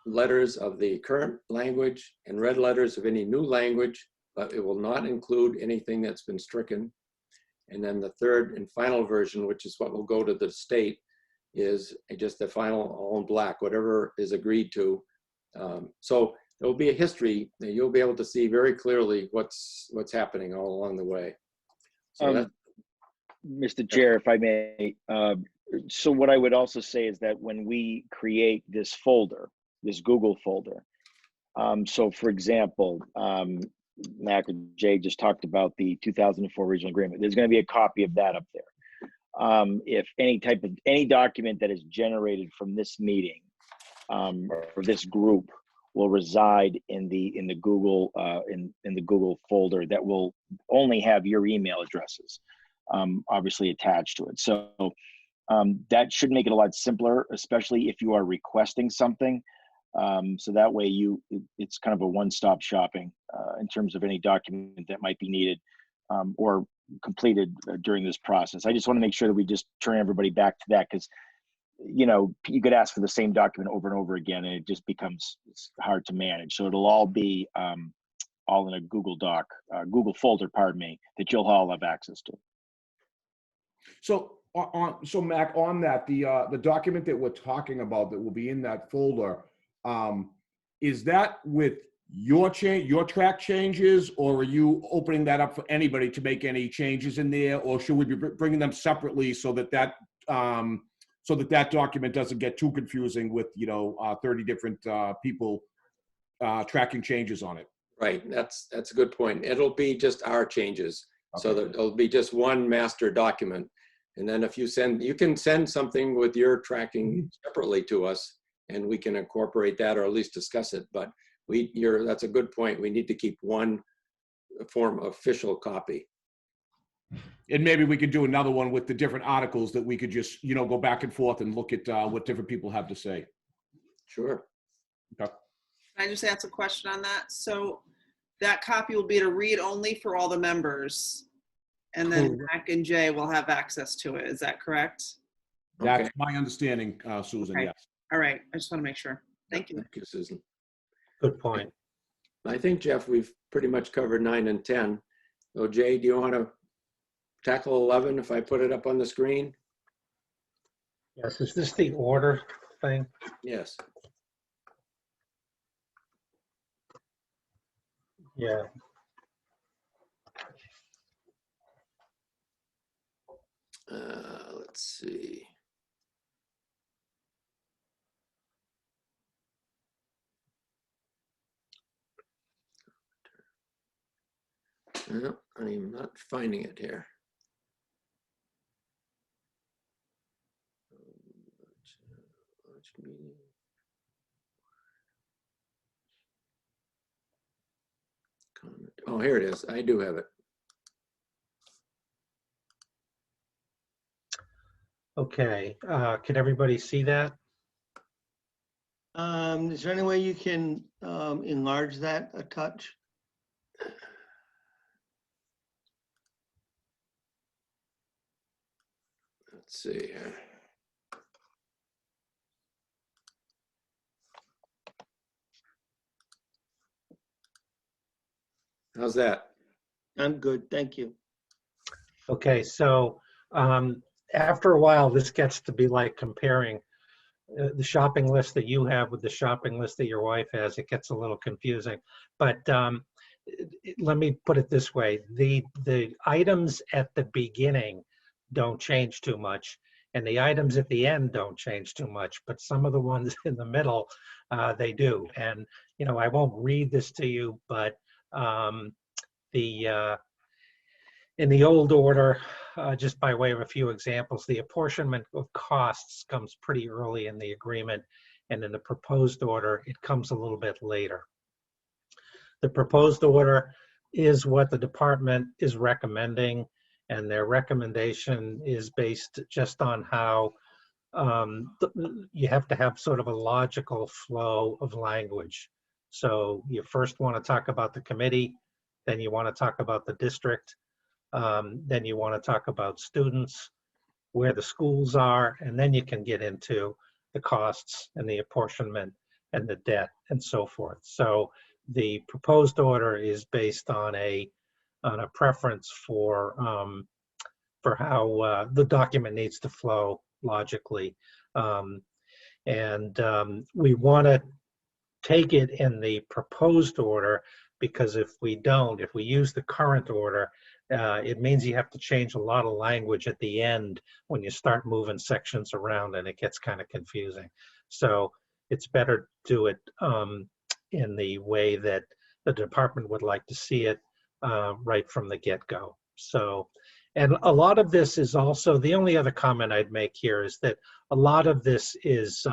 letters of the current language and red letters of any new language, but it will not include anything that's been stricken. And then the third and final version, which is what will go to the state, is just the final all in black, whatever is agreed to. So there will be a history that you'll be able to see very clearly what's happening all along the way. So Mr. Chair, if I may, so what I would also say is that when we create this folder, this Google folder, so for example, Mac and Jay just talked about the 2004 regional agreement. There's going to be a copy of that up there. If any document that is generated from this meeting or this group will reside in the Google in the Google folder that will only have your email addresses obviously attached to it. So that should make it a lot simpler, especially if you are requesting something. So that way it's kind of a one-stop shopping in terms of any document that might be needed or completed during this process. I just want to make sure that we just turn everybody back to that, because you could ask for the same document over and over again, and it just becomes hard to manage. So it'll all be all in a Google Doc, Google folder, pardon me, that you'll all have access to. So Mac, on that, the document that we're talking about that will be in that folder, is that with your track changes, or are you opening that up for anybody to make any changes in there, or should we be bringing them separately so that that document doesn't get too confusing with 30 different people tracking changes on it? right, that's a good point. It'll be just our changes. Okay. So that it'll be just one master document. And then if you can send something with your tracking separately to us, and we can incorporate that or at least discuss it. But that's a good point. We need to keep one form official copy. And maybe we could do another one with the different articles that we could just, go back and forth and look at what different people have to say. Sure. Okay. Can I just ask a question on that? So that copy will be to read only for all the members, and then Mac and Jay will have access to it. Is that correct? That's my understanding, Susan, okay. Yes. All right. I just want to make sure. Thank you. Thank you, Susan. Good point. I think, Jeff, we've pretty much covered 9 and 10. So Jay, do you want to tackle 11 if I put it up on the screen? Yes, is this the order thing? Yes. Yeah. Let's see. No, I'm not finding it here. Oh, here it is. I do have it. Okay, can everybody see that? Is there any way you can enlarge that a touch? Let's see here. How's that? I'm good, thank you. Okay, so after a while, this gets to be like comparing the shopping list that you have with the shopping list that your wife has. It gets a little confusing. But let me put it this way. The items at the beginning don't change too much, and the items at the end don't change too much, but some of the ones in the middle, they do. And, you know, I won't read this to you, but in the old order, just by way of a few examples, the apportionment of costs comes pretty early in the agreement, and in the proposed order, it comes a little bit later. The proposed order is what the department is recommending, and their recommendation is based just on how you have to have sort of a logical flow of language. So you first want to talk about the committee, then you want to talk about the district, then you want to talk about students, where the schools are, and then you can get into the costs and the apportionment and the debt and so forth. So the proposed order is based on a preference for how the document needs to flow logically. We want to take it in the proposed order, because if we use the current order, it means you have to change a lot of language at the end when you start moving sections around, and it gets kind of confusing. So it's better to do it in the way that the department would like to see it right from the get-go. So, and a lot of this is also, the only other comment I'd make here is that a lot of this is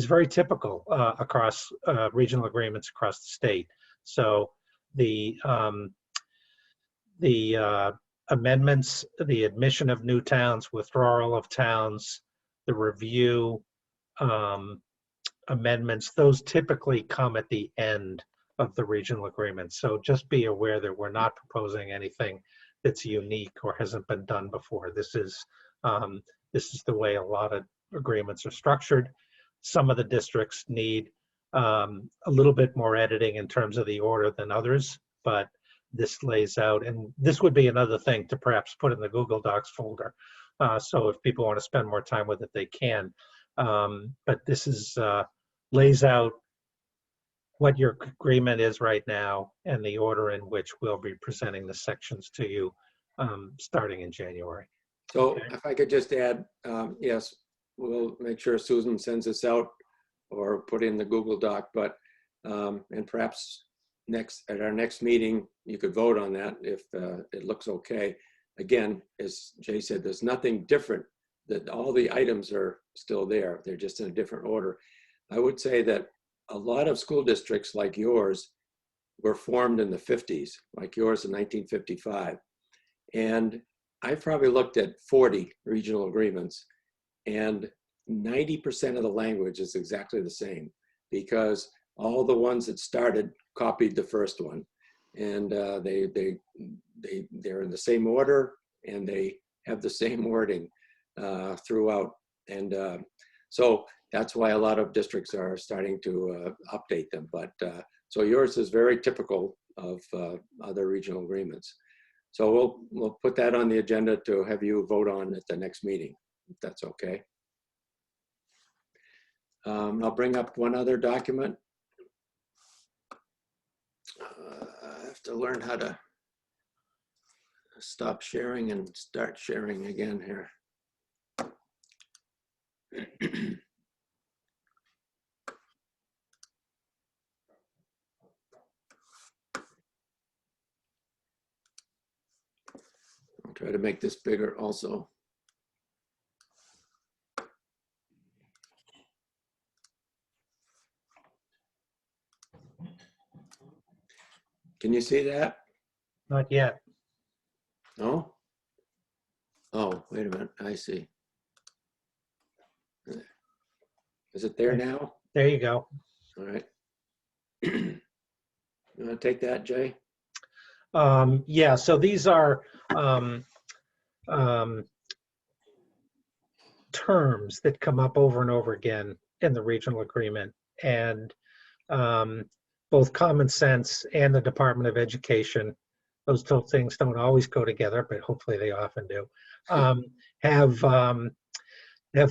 very typical across regional agreements across the state. So the amendments, the admission of new towns, withdrawal of towns, the review amendments, those typically come at the end of the regional agreement. So just be aware that we're not proposing anything that's unique or hasn't been done before. This is the way a lot of agreements are structured. Some of the districts need a little bit more editing in terms of the order than others, but this lays out, and this would be another thing to perhaps put in the Google Docs folder. So if people want to spend more time with it, they can. But this is lays out what your agreement is right now and the order in which we'll be presenting the sections to you starting in January. So Okay. if I could just add, yes, we'll make sure Susan sends this out or put in the Google Doc, but and perhaps at our next meeting, you could vote on that if it looks okay. Again, as Jay said, there's nothing different, that all the items are still there. They're just in a different order. I would say that a lot of school districts like yours were formed in the 50s, like yours in 1955. And I've probably looked at 40 regional agreements, and 90% of the language is exactly the same, because all the ones that started copied the first one, and they're in the same order, and they have the same wording throughout. And so that's why a lot of districts are starting to update them. But so yours is very typical of other regional agreements. So we'll put that on the agenda to have you vote on at the next meeting, if that's okay. I'll bring up one other document. I have to learn how to stop sharing and start sharing again here. I'll try to make this bigger also. Can you see that? Not yet. No? Oh, wait a minute. I see. Is it there now? There you go. All right. You want to take that, Jay? Yeah, so these are um, terms that come up over and over again in the regional agreement. And both Common Sense and the Department of Education, those two things don't always go together, but hopefully they often do, have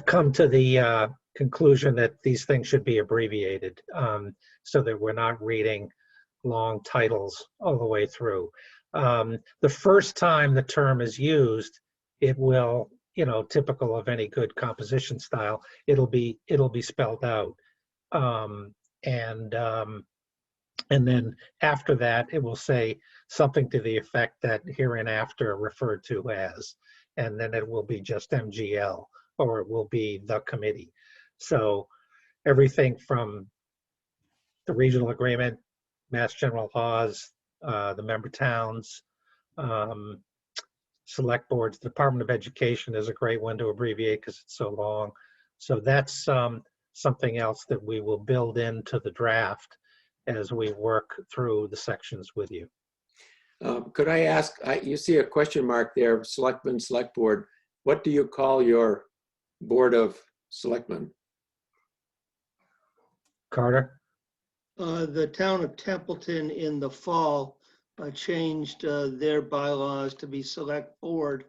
come to the conclusion that these things should be abbreviated so that we're not reading long titles all the way through. The first time the term is used, it will, typical of any good composition style, it'll be spelled out. And then after that, it will say something to the effect that hereinafter referred to as, and then it will be just MGL, or it will be the committee. So everything from the regional agreement, Mass General laws, the member towns, select boards, Department of Education is a great one to abbreviate because it's so long. So that's something else that we will build into the draft as we work through the sections with you. Could I ask, you see a question mark there, Selectmen, Select Board. What do you call your Board of Selectmen? Carter? The town of Templeton in the fall changed their bylaws to be select board.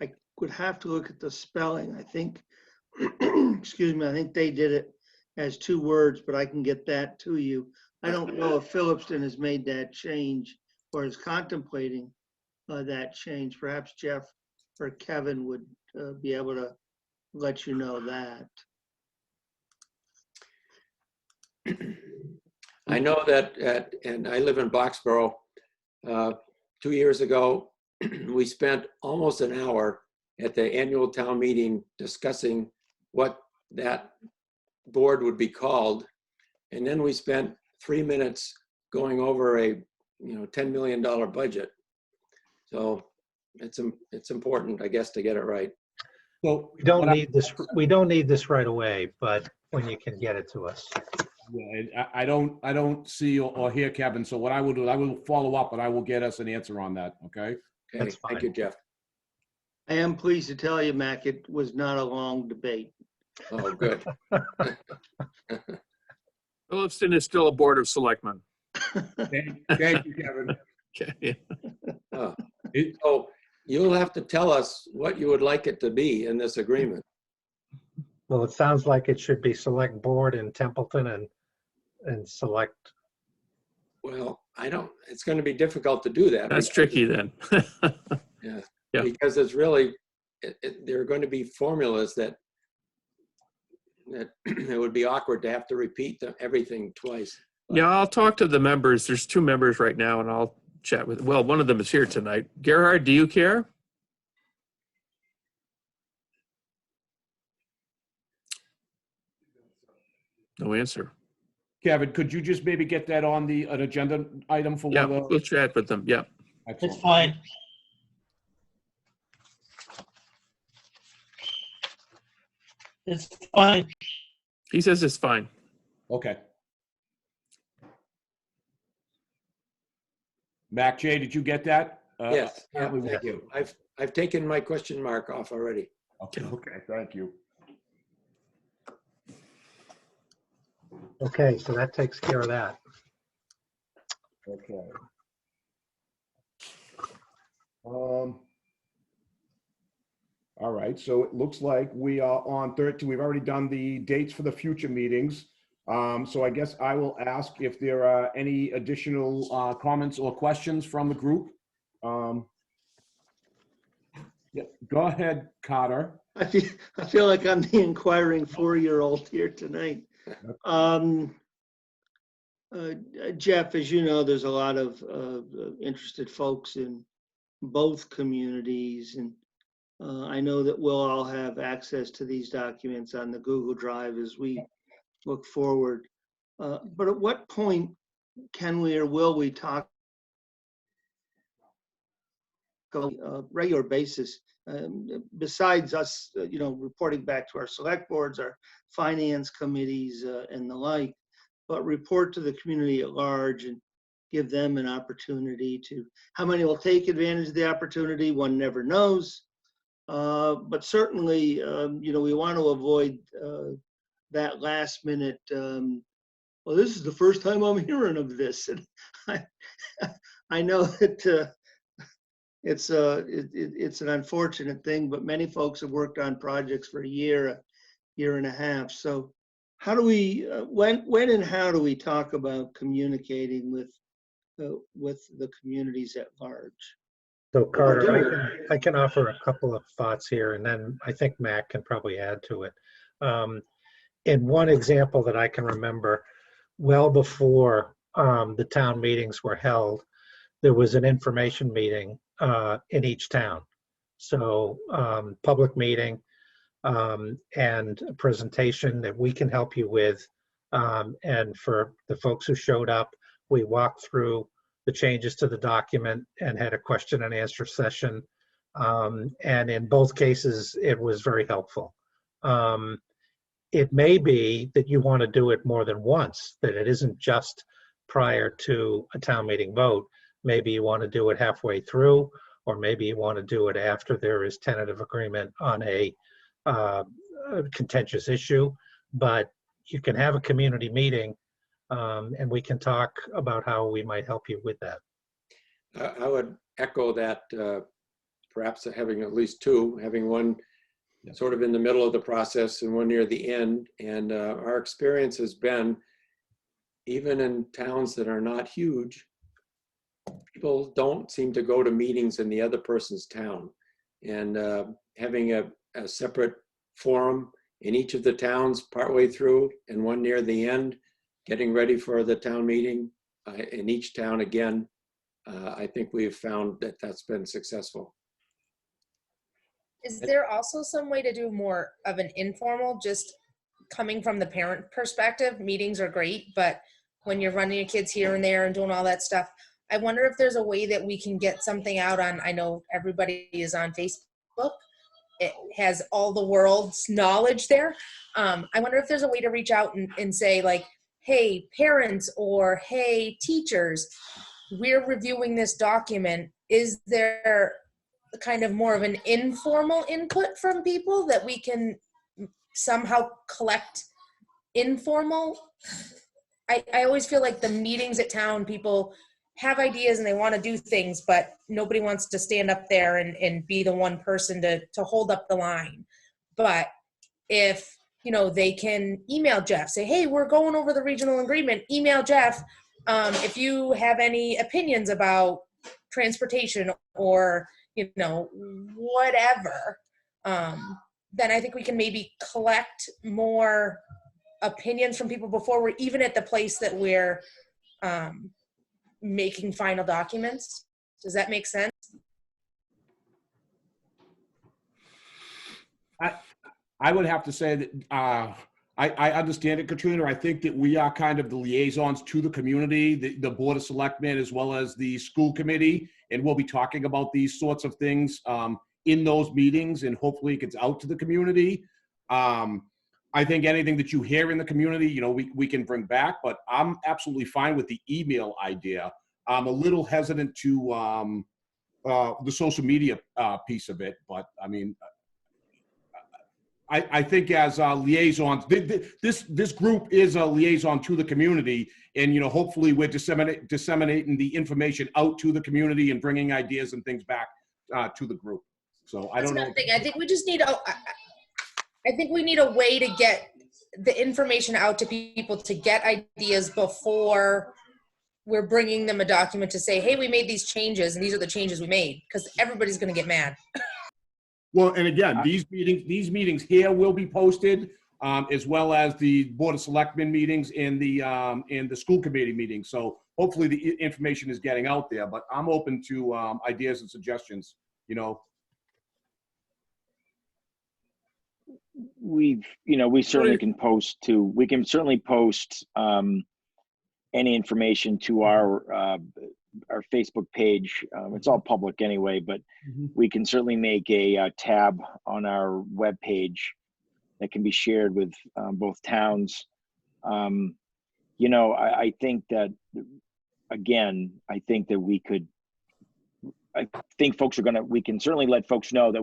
I would have to look at the spelling. I think, excuse me, I think they did it as 2 words, but I can get that to you. I don't know if Phillipston has made that change or is contemplating that change. Perhaps Jeff or Kevin would be able to let you know that. I know that, and I live in Boxborough. 2 years ago, we spent almost an hour at the annual town meeting discussing what that board would be called. And then we spent 3 minutes going over a $10 million budget. So it's important, I guess, to get it right. So We don't need this. We don't need this right away, but when you can get it to us. yeah, I don't see or hear Kevin. So what I will do, I will follow up and I will get us an answer on that. Okay. Okay, That's thank fine. you, Jeff. I am pleased to tell you, Mac, it was not a long debate. Oh, good. Phillipston is still a board of selectmen. Thank you, Kevin. Okay. So you'll have to tell us what you would like it to be in this agreement. Well, it sounds like it should be select board in Templeton and select. Well, it's going to be difficult to do that. That's tricky then. Yeah, Yeah. because it's really, there are going to be formulas that it would be awkward to have to repeat everything twice. Yeah, I'll talk to the members. There's 2 members right now and I'll chat with, well, one of them is here tonight. Gerhard, do you care? No answer. Kevin, could you just maybe get that on an agenda item for Yeah, one of we'll chat with them. Yeah. It's fine. It's fine. He says it's fine. Okay. Mac J, did you get that? Yes, yeah, apparently we thank do. you. I've taken my question mark off already. Okay, thank you. Okay, so that takes care of that. Okay. All right, so it looks like we are on 13. We've already done the dates for the future meetings. So I guess I will ask if there are any additional comments or questions from the group. Yeah, go ahead, Carter. I feel like I'm the inquiring 4-year-old here tonight. Jeff, as you know, there's a lot of interested folks in both communities, and I know that we'll all have access to these documents on the Google Drive as we look forward. But at what point can we or will we talk regular basis. Besides us, reporting back to our select boards, our finance committees, and the like, but report to the community at large and give them an opportunity to. How many will take advantage of the opportunity? One never knows. But certainly, we want to avoid that last minute. Well, this is the first time I'm hearing of this, and I know that. It's an unfortunate thing, but many folks have worked on projects for a year and a half. So how do we, when and how do we talk about communicating with the communities at large? So Carter, I can offer a couple of thoughts here, and then I think Matt can probably add to it. In one example that I can remember, well before the town meetings were held, there was an information meeting in each town. So public meeting and a presentation that we can help you with. And for the folks who showed up, we walked through the changes to the document and had a question and answer session. And in both cases, it was very helpful. It may be that you want to do it more than once, that it isn't just prior to a town meeting vote. Maybe you want to do it halfway through, or maybe you want to do it after there is tentative agreement on a contentious issue. But you can have a community meeting and we can talk about how we might help you with that. I would echo that, perhaps having at least two, having one sort of in the middle of the process and one near the end. And our experience has been, even in towns that are not huge, people don't seem to go to meetings in the other person's town. And having a separate forum in each of the towns partway through and one near the end, getting ready for the town meeting in each town again, I think we've found that that's been successful. Is there also some way to do more of an informal, just coming from the parent perspective? Meetings are great, but when you're running your kids here and there and doing all that stuff, I wonder if there's a way that we can get something out on, I know everybody is on Facebook. It has all the world's knowledge there. I wonder if there's a way to reach out and say like, hey, parents, or hey, teachers, we're reviewing this document. Is there kind of more of an informal input from people that we can somehow collect informal? I always feel like the meetings at town, people have ideas and they want to do things, but nobody wants to stand up there and be the one person to hold up the line. But if, they can email Jeff, say, hey, we're going over the regional agreement, email Jeff. If you have any opinions about transportation or, whatever, then I think we can maybe collect more opinions from people before we're even at the place that we're making final documents. Does that make sense? I would have to say that I understand it, Katrina. I think that we are kind of the liaisons to the community, the Board of Selectmen, as well as the school committee, and we'll be talking about these sorts of things in those meetings, and hopefully it gets out to the community. I think anything that you hear in the community, we can bring back, but I'm absolutely fine with the email idea. I'm a little hesitant to the social media piece of it, but I mean, I think as liaisons, this group is a liaison to the community, and hopefully we're disseminating the information out to the community and bringing ideas and things back to the group. So I don't know. I think we just need we need a way to get the information out to people, to get ideas before we're bringing them a document to say, hey, we made these changes and these are the changes we made, because everybody's going to get mad. Well, and again, these meetings here will be posted, as well as the Board of Selectmen meetings and the school committee meetings. So hopefully the information is getting out there, but I'm open to ideas and suggestions, We certainly can post we can certainly post any information to our Facebook page. It's all public anyway, but Mhm. we can certainly make a tab on our web page that can be shared with both towns. You know, I think that, again, I think that I think folks are we can certainly let folks know that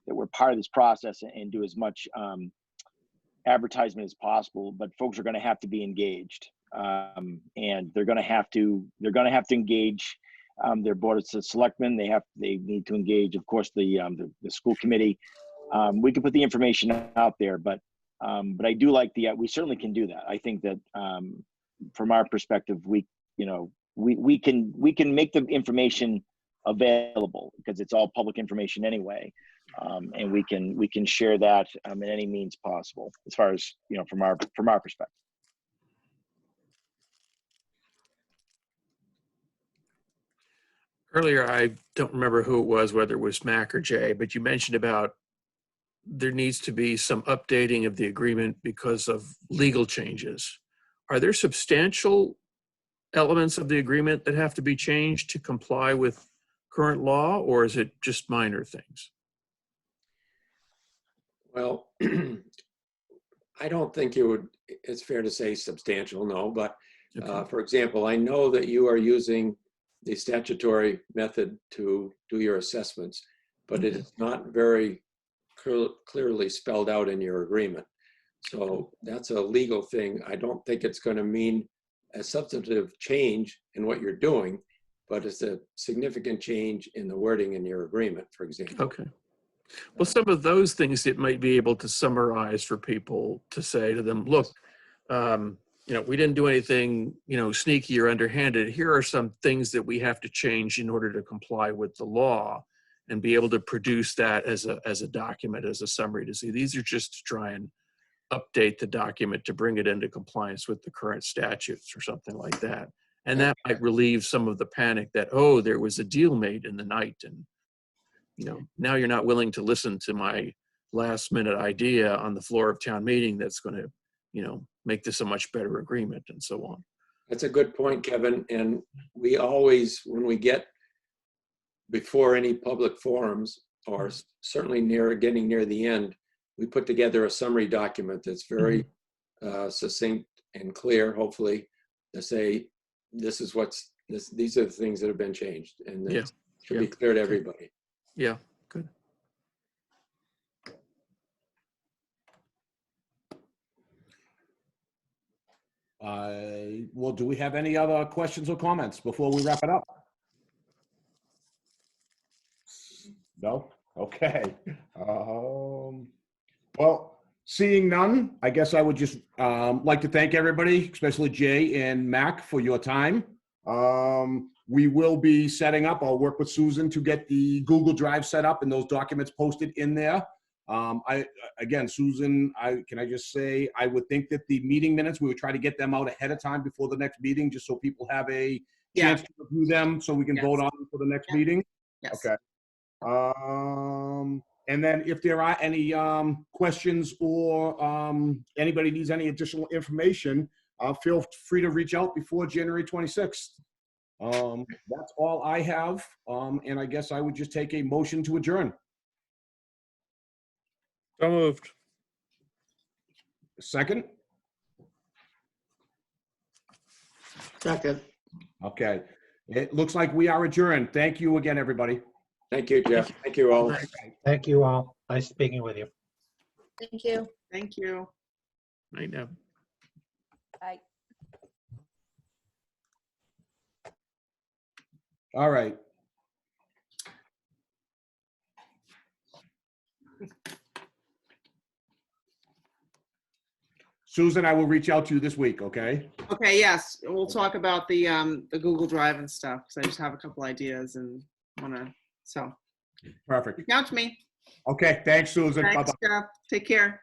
that we're part of this process and do as much advertisement as possible, but folks are going to have to be engaged. And they're going to have to engage their board of selectmen. They need to engage, of course, the school committee. We can put the information out there, but I do like we certainly can do that. I think that from our perspective, we can make the information available because it's all public information anyway. And we can share that in any means possible, as far as, from our perspective. Earlier, I don't remember who it was, whether it was Mac or Jay, but you mentioned about there needs to be some updating of the agreement because of legal changes. Are there substantial elements of the agreement that have to be changed to comply with current law, or is it just minor things? Well, I don't think it's fair to say substantial, no, but for example, I know that you are using the statutory method to do your assessments, but it is not very clearly spelled out in your agreement. So that's a legal thing. I don't think it's going to mean a substantive change in what you're doing, but it's a significant change in the wording in your agreement, for example. Okay. Well, some of those things it might be able to summarize for people to say to them, look, we didn't do anything, sneaky or underhanded. Here are some things that we have to change in order to comply with the law, and be able to produce that as a document, as a summary to see. These are just to try and update the document to bring it into compliance with the current statutes or something like that. And that might relieve some of the panic that, oh, there was a deal made in the night, and now you're not willing to listen to my last minute idea on the floor of town meeting that's going to, make this a much better agreement, and so on. That's a good point, Kevin. And we always, when we get before any public forums, or certainly getting near the end, we put together a summary document that's very succinct and clear, hopefully, to say, these are the things that have been changed, and it should be clear to everybody. Yeah, good. Well, do we have any other questions or comments before we wrap it up? No? Okay. Well, seeing none, I guess I would just like to thank everybody, especially Jay and Mac, for your time. We will be setting up, I'll work with Susan to get the Google Drive set up and those documents posted in there. Again, Susan, can I just say, I would think that the meeting minutes, we would try to get them out ahead of time before the next meeting, just so people have a chance to review them, so we can vote on them for the next meeting. Yes. Okay. And then if there are any questions, or anybody needs any additional information, feel free to reach out before January 26th. That's all I have. And I guess I would just take a motion to adjourn. So moved. Second? Second. Okay. It looks like we are adjourned. Thank you again, everybody. Thank you, Jeff. Thank you all. Thank you all. Nice speaking with you. Thank you. Thank you. Right now. Bye. All right. Susan, I will reach out to you this week, okay? Okay, yes, we'll talk about the Google Drive and stuff, because I just have a couple ideas and so Perfect. reach out to me. Okay, thanks, Susan. Thanks, Bye-bye. Jeff. Take care.